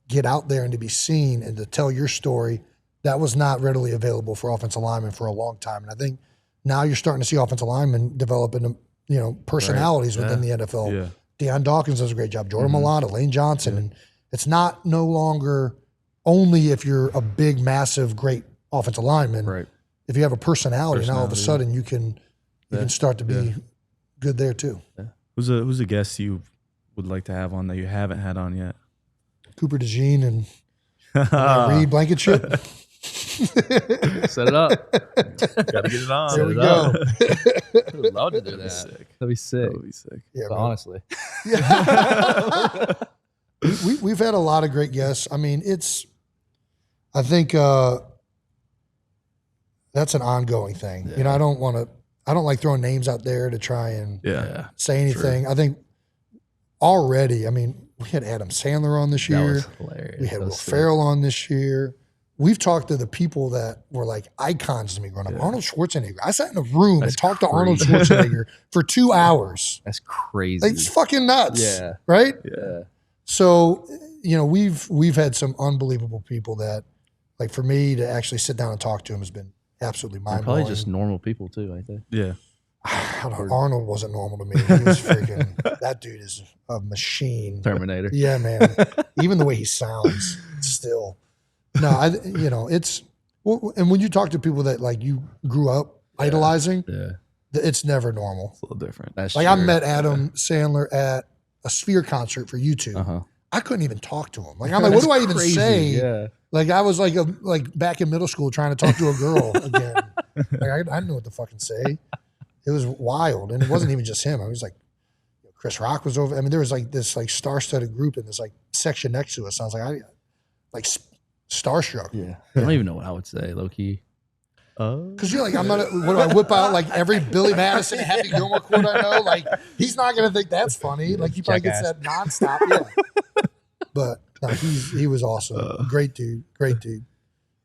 get out there and to be seen and to tell your story, that was not readily available for offensive linemen for a long time. And I think now you're starting to see offensive linemen develop into, personalities within the NFL. Yeah. Deion Dawkins does a great job. Jordan Mailata, Lane Johnson. And it's not no longer only if you're a big, massive, great offensive lineman. Right. If you have a personality, now all of a sudden you can start to be good there too. Yeah. Who's a guest you would like to have on that you haven't had on yet? Cooper DeJean and Reed Blankenship. Set it up. Gotta get it on. There we go. I would love to do that. Sick. That'd be sick. That would be sick. Yeah, But man. honestly. We've had a lot of great guests. I mean, I think that's an ongoing thing. Yeah. I don't like throwing names out there to try and Yeah. say anything. I think already, we had Adam Sandler on this That year. was hilarious. We had That Will was sick. Ferrell on this year. We've talked to the people that were like icons to me growing up. Arnold Schwarzenegger. I sat in a room and talked to Arnold Schwarzenegger for 2 hours. That's crazy. Like, it's fucking nuts. Yeah. Right? Yeah. So, we've had some unbelievable people that, like, for me to actually sit down and talk to him has been absolutely And mind probably blowing. just normal people too, ain't they? Yeah. I don't know, Arnold wasn't normal to me. He was freaking, that dude is a machine. Terminator. Yeah, man. Even the way he sounds still. No, it's, well, and when you talk to people that, like, you grew up idolizing, Yeah. it's never normal. It's a little different. That's Like, true. I met Adam Sandler at a Sphere concert for YouTube. Uh-huh. I couldn't even talk to him. Like, I'm like, what do I even Crazy. say? Yeah. Like, I was like back in middle school trying to talk to a girl again. Like, I didn't know what to fucking say. It was wild. And it wasn't even just him. I was like, Chris Rock was over. There was like this like star-studded group in this like section next to us. I was like, starstruck. Yeah. I don't even know what I would say, low key. Because you're like, what do I whip out like every Billy Madison Happy Gilmore quote I know? Like, he's not going to think that's funny. Like, he probably gets that nonstop. Yeah. But no, he was awesome. Great dude. Great dude.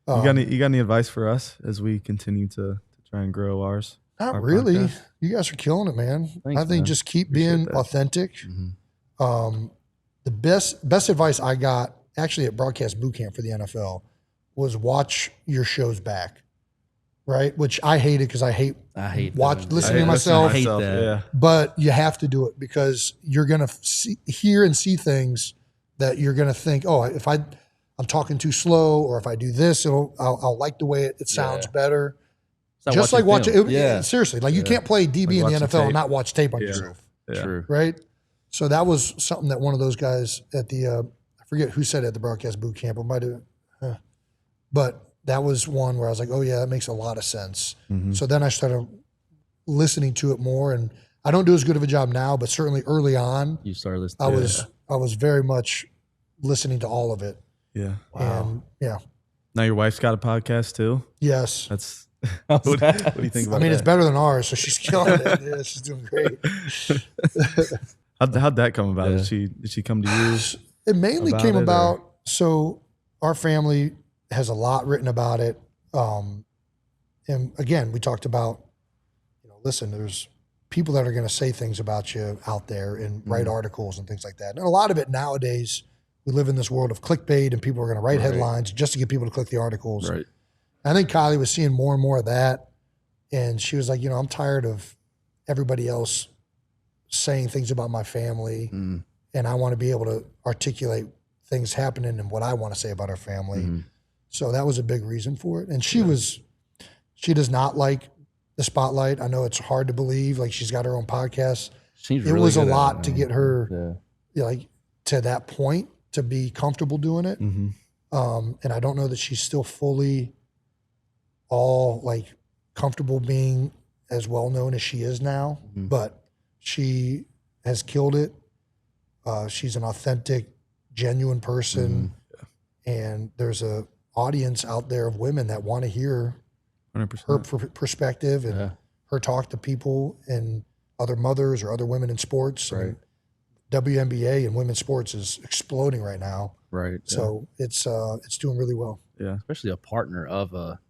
You got any advice for us as we continue to try and grow ours? Not our really. podcast? You guys are killing it, man. Thanks, I think man. just keep Appreciate being that. authentic. Mhm. The best advice I got actually at broadcast boot camp for the NFL was watch your shows back, right? Which I hated because I hate I hate watch that. listening to I myself. hate that. Yeah. But you have to do it because you're gonna hear and see things that you're gonna think, oh, if I'm talking too slow, or if I do this, I'll like the way it sounds Yeah. better. It's Just like watching, film. Yeah. seriously, like you can't play DB Like in the watching NFL and tape. not watch tape on Yeah. yourself, Yeah. True. right? So that was something that one of those guys at the, I forget who said it at the broadcast boot camp, it might have, but that was one where I was like, oh yeah, that makes a lot of sense. Mhm. So then I started listening to it more, and I don't do as good of a job now, but certainly early on, You started listening. I was very much listening to all of it. Yeah. And yeah, Now your wife's got a podcast too. yes. That's what do you think about I mean, that? it's better than ours, so she's killing it. Yeah, she's doing great. How'd that come about? Yeah. Did she come to you? It mainly About came it, or- about, so our family has a lot written about it. And again, we talked about, listen, there's people that are going to say things about you out there and write articles and things like that. And a lot of it nowadays, we live in this world of clickbait, and people are going to write Right. headlines just to get people to click the articles. Right. I think Kylie was seeing more and more of that. And she was like, I'm tired of everybody else saying things about my family. Mm. and I want to be able to articulate things happening and what I want to say about our family. Mm-hmm. So that was a big reason for it. And she does not like the spotlight. I know it's hard to believe. Like, she's got her own podcast. She's It really was a good at lot it, to man. get her Yeah. like to that point to be comfortable doing it. Mm-hmm. And I don't know that she's still fully all like comfortable being as well known as she is now, but she has killed it. She's an authentic, genuine person, and there's a audience out there of women that want to hear 100%. her perspective and her talk to people and other mothers or other women in sports. Right. I mean, WNBA and women's sports is exploding right now. Right. So it's doing really well. Yeah. Especially a partner of a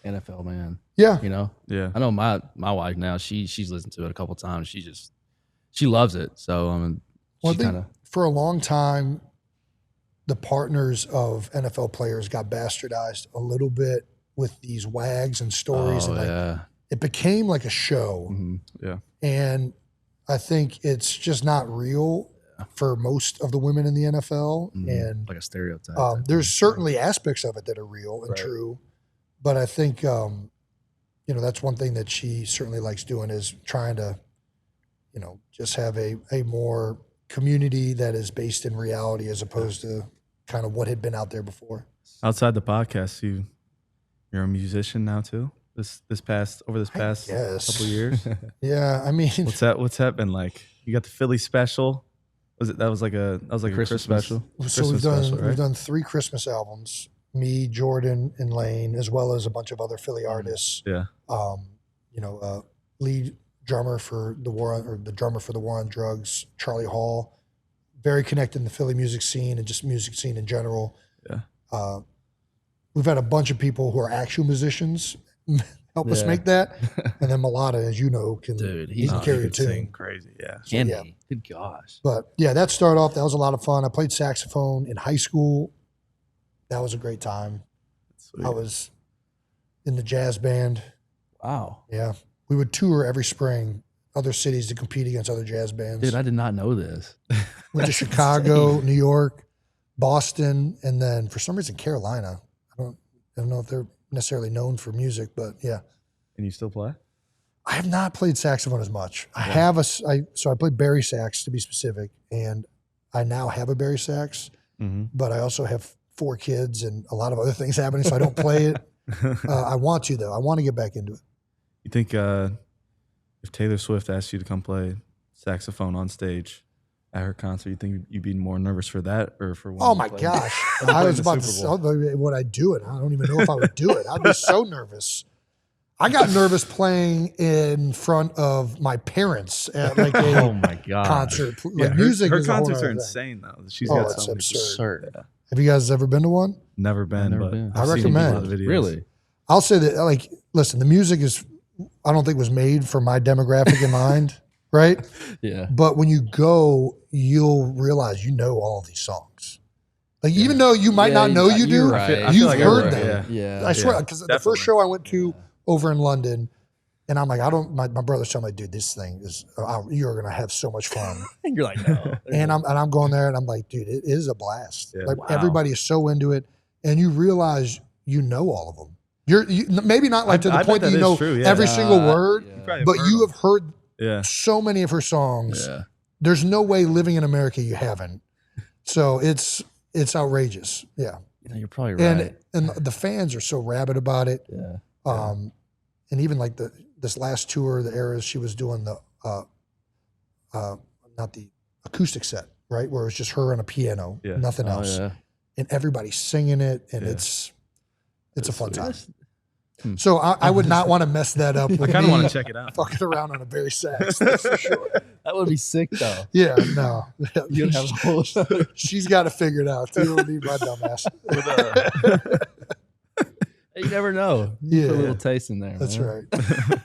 NFL man. Yeah. You know? Yeah. I know my wife now, she's listened to it a couple of times. She loves it. So Well, she I think kind of for a long time, the partners of NFL players got bastardized a little bit with these wags and stories, and like it became like a show. Yeah. And I think it's just not real for most of the women in the NFL. And like a stereotype. there's certainly aspects of it that are real and true, but I think that's one thing that she certainly likes doing is trying to just have a more community that is based in reality as opposed to kind of what had been out there before. Outside the podcast, you're a musician now too. This past couple of years. Yeah, I mean, What's that been like? You got the Philly special. That was like a Christmas special. So Christmas we've done 3 Christmas albums. Me, Jordan, and Lane, as well as a bunch of other Philly artists. Yeah. Lead drummer for the drummer for the War on Drugs, Charlie Hall, very connected in the Philly music scene and just music scene in general. Yeah. We've had a bunch of people who are actual musicians help us make that, and then Mulata, as you know, can carry a tune. Crazy, yeah. Can yeah. he? Good gosh. But yeah, that started off. That was a lot of fun. I played saxophone in high school. That was a great time. Sweet. I was in the jazz band. Wow. Yeah. We would tour every spring, other cities to compete against other jazz bands. Dude, I did not know this. Went to Chicago, New York, Boston, and then for some reason Carolina. I don't know if they're necessarily known for music, but yeah. And you still play? I have not played saxophone as much. I have I played Barry sax to be specific, and I now have a Barry sax, but I also have 4 kids and a lot of other things happening, so I don't play it. I want to though. I want to get back into it. You think if Taylor Swift asked you to come play saxophone on stage at her concert, you think you'd be more nervous for that or for? Oh my gosh! I was about to say, would I do it? I don't even know if I would do it. I'd be so nervous. I got nervous playing in front of my parents at like a concert. Like music, her is a whole concerts other are thing. insane though. She's got it's so absurd. Yeah. Have you guys ever been to one? Never been, Never but been. I've I seen recommend. the videos. Really? I'll say that, like, listen, the music is, I don't think was made for my demographic in mind, right? Yeah. But when you go, you'll realize you know all of these songs. Like, even though you might not know you do, right. I feel you've like you're heard right. them. Yeah. I swear, because the definitely. first show I went to over in London, and I'm like, my brother's telling me, dude, this thing is, you're going to have so much fun. You're like, no. And I'm going there and I'm like, dude, it is a blast. Yeah. Like Wow. everybody is so into it, and you realize you know all of them. You maybe not like to the I bet point that you that know is true, yeah. every single word, yeah. but you have heard Yeah. so many of her songs. Yeah. There's no way living in America you haven't. So it's outrageous. Yeah. You know, you're probably right. And the fans are so rabid about it. Yeah. And even like this last tour, the eras she was doing the not the acoustic set, right? Where it was just her and a piano, Yeah. nothing Oh, else. yeah. And everybody's singing it, and Yeah. it's a fun time. Hmm. So I would not want to mess that up. I With kind of me want to check it out. fucking around on a Barry sax. That's for sure. That would be sick though. Yeah, no. You'd have a whole She's got to figure it out. You don't need my dumbass. You never know. Yeah. Put a little taste in there. That's man. right.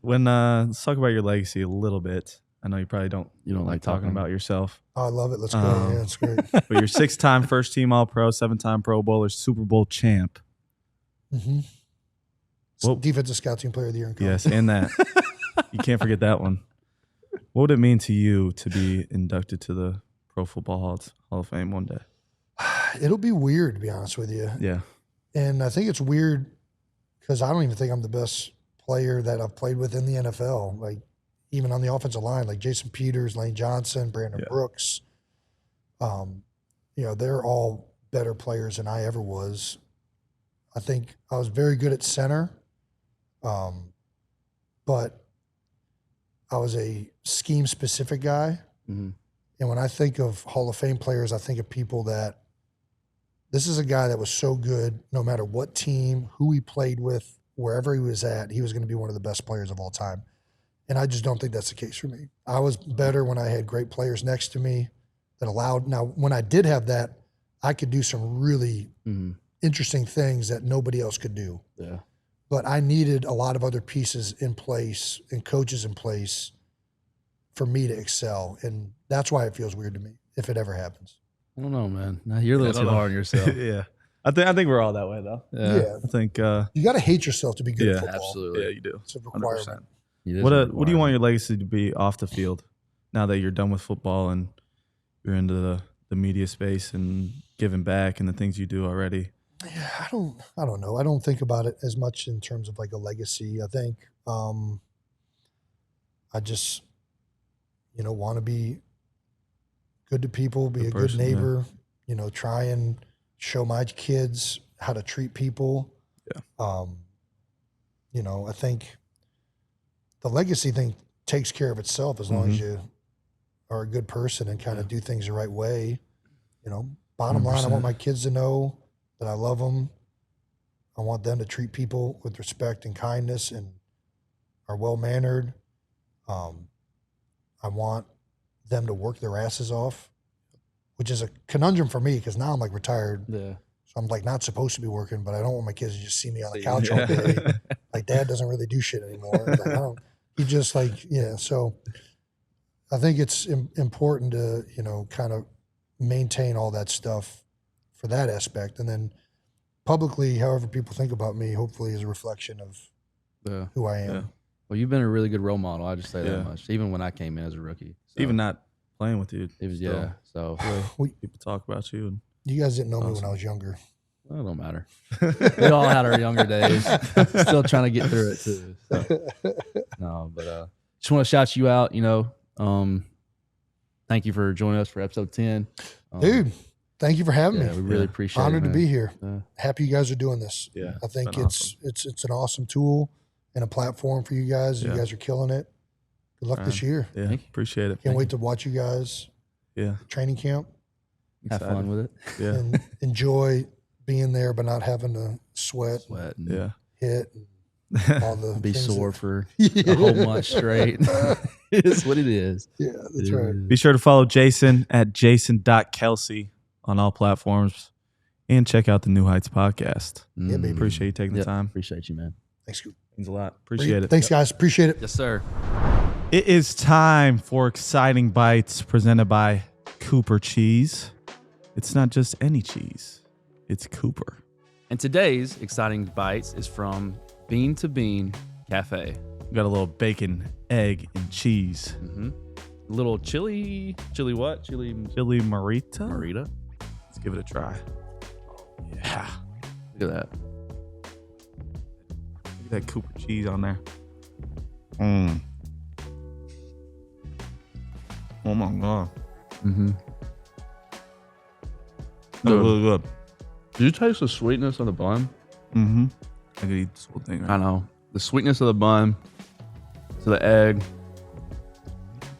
When let's talk about your legacy a little bit. I know you probably don't like talking talking about yourself, Oh, I love it. Let's go. Yeah, it's great. but you're 6-time first team All Pro, 7-time Pro Bowler, Super Bowl champ. Mm-hmm. Well- Defensive Scout Team Player of the Year in college. Yes, and that you can't forget that one. What would it mean to you to be inducted to the Pro Football Hall of Fame one day? It'll be weird, to be honest with you. Yeah. And I think it's weird because I don't even think I'm the best player that I've played with in the NFL. Like, even on the offensive line, like Jason Peters, Lane Johnson, Brandon Brooks. They're all better players than I ever was. I think I was very good at center, but I was a scheme-specific guy. Mm-hmm. And when I think of Hall of Fame players, I think of people that this is a guy that was so good no matter what team, who he played with, wherever he was at, he was going to be one of the best players of all time. And I just don't think that's the case for me. I was better when I had great players next to me that allowed. Now, when I did have that, I could do some really interesting things that nobody else could do. Yeah. But I needed a lot of other pieces in place and coaches in place for me to excel. And that's why it feels weird to me if it ever happens. I don't know, man. Now you're a little too hard on yourself. Yeah. I think we're all that way though. Yeah. I think you got to hate yourself to be good at football. Absolutely. yeah, you do. It's a requirement. What do you want your legacy to be off the field now that you're done with football and you're into the media space and giving back and the things you do already? Yeah, I don't know. I don't think about it as much in terms of like a legacy. I think I just want to be good to people, be a good neighbor, try and show my kids how to treat people. Yeah. I think the legacy thing takes care of itself as long as you are a good person and kind of do things the right way. Bottom line, I want my kids to know that I love them. I want them to treat people with respect and kindness and are well-mannered. I want them to work their asses off, which is a conundrum for me because now I'm like retired. Yeah. So I'm like not supposed to be working, but I don't want my kids to just see me on the couch all day. Like dad doesn't really do shit anymore. So I think it's important to, kind of maintain all that stuff for that aspect. And then publicly, however people think about me, hopefully is a reflection of who I am. Yeah. Well, you've been a really good role model. I just say that much. Even when I came in as a rookie. So. Even not playing with you. It was, So people talk about you. And you guys didn't know me when I was younger. Well, it don't matter. We all had our younger days. Still trying to get through it too. So. No, but just want to shout you out. Thank you for joining us for episode 10. Dude, thank you for having me. We really appreciate it. Honored to man. be here. Yeah. Happy you guys are doing this. Yeah, I think it's it's an awesome tool and a platform for you guys. You guys are killing it. Good luck this year. Yeah, appreciate it. Can't wait to watch you guys. Yeah, training camp. Have fun with it. Yeah, and enjoy being there, but not having to sweat. And hit. And all the be sore that, for a whole month straight. It is what it is. Yeah, that's right. Be sure to follow Jason at jason.kelce on all platforms and check out the New Heights podcast. Yeah, baby. Appreciate you taking the time. Appreciate you, man. Thanks, Scoop. Means a lot. Appreciate it. Thanks, guys. Appreciate it. Yes, sir. It is time for Exciting Bites presented by Cooper Cheese. It's not just any cheese. It's Cooper. And today's Exciting Bites is from Bean to Bean Cafe. We got a little bacon, egg, and cheese. Little chili what? Chili marita? Marita. Let's give it a try. Yeah. Look at that. Look at that Cooper cheese on there. Oh my God. That's really good. Did you taste the sweetness of the bun? I could eat this whole thing right I know. The sweetness of the bun to the egg.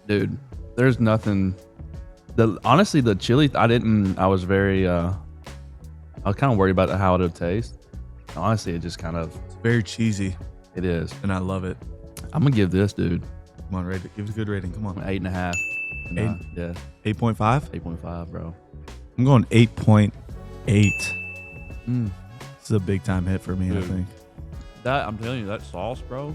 Dude, there's nothing. Honestly, the chili, I was very, I was kind of worried about how it would taste. Honestly, it just kind of. It's very cheesy. It is. And I love it. I'm going to give this, dude. Come on, rate it. Give it a good rating. Come on. 8.5. Yeah. 8.5? 8.5, bro. I'm going 8.8. This is a big time hit for me, dude. I think. I'm telling you, that sauce, bro.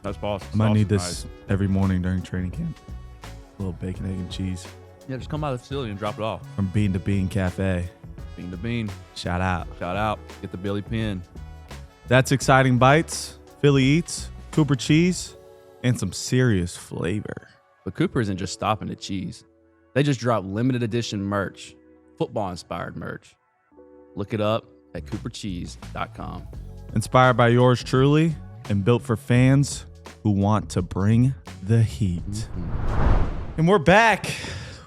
That sauce. I might need this every morning during training camp. A little bacon, egg, and cheese. Yeah, just come by the facility and drop it off. From Bean to Bean Cafe. Bean to Bean. Shout out. Shout out. Get the Billy pin. That's Exciting Bites. Philly Eats. Cooper Cheese. and some serious flavor. But Cooper isn't just stopping at cheese. They just dropped limited edition merch, football-inspired merch. Look it up at coopercheese.com. Inspired by yours truly and built for fans who want to bring the heat. And we're back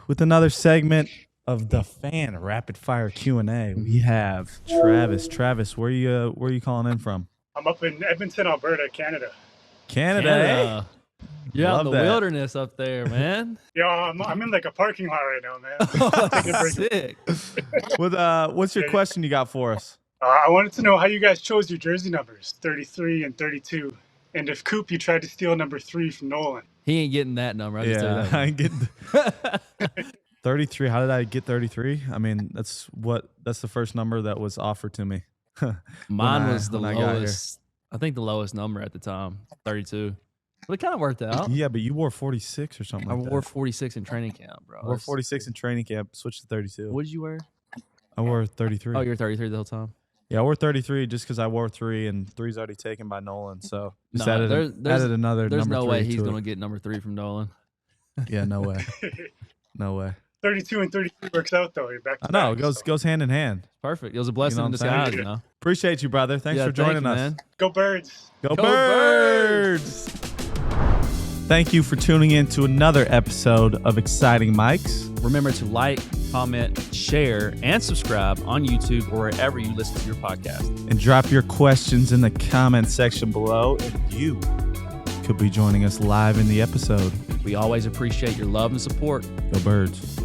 with another segment of the fan rapid fire Q&A. We have Travis. Travis, where you calling in from? I'm up in Edmonton, Alberta, Canada. Canada. Eh? You're out in the Love that. wilderness up there, man. Yo, I'm in like a parking lot right now, man. Taking a break. Sick. What's your question you got for us? I wanted to know how you guys chose your jersey numbers, 33 and 32. And if Coop, you tried to steal number 3 from Nolan. He ain't getting that number. I just tell you that. I ain't getting 33. How did I get 33? I mean, that's the first number that was offered to me. Mine was the when I got here. lowest. I think the lowest number at the time, 32. But it kind of worked out. Yeah, but you wore 46 or something I like wore that. 46 in training camp, bro. I wore 46 in training camp, switched to 32. What did you wear? I wore 33. Oh, you were 33 the whole time? Yeah, I wore 33 just because I wore 3, and 3's already taken by Nolan. So just No, added another There's number no 3 way he's to it. going to get number 3 from Nolan. Yeah, no way. No way. 32 and 33 works out, though. You're back to I know. back, It goes hand in hand. Perfect. It was a blessing know in what I'm saying? disguise, you know? Appreciate you, brother. Thanks Yeah, for joining thank you, us. man. Go Birds. Go Go Birds! Thank you for tuning in to another episode of Exciting Mics. Remember to like, comment, share, and subscribe on YouTube or wherever you listen to your podcast. And drop your questions in the comment section below, and you could be joining us live in the episode. We always appreciate your love and support. Go Birds.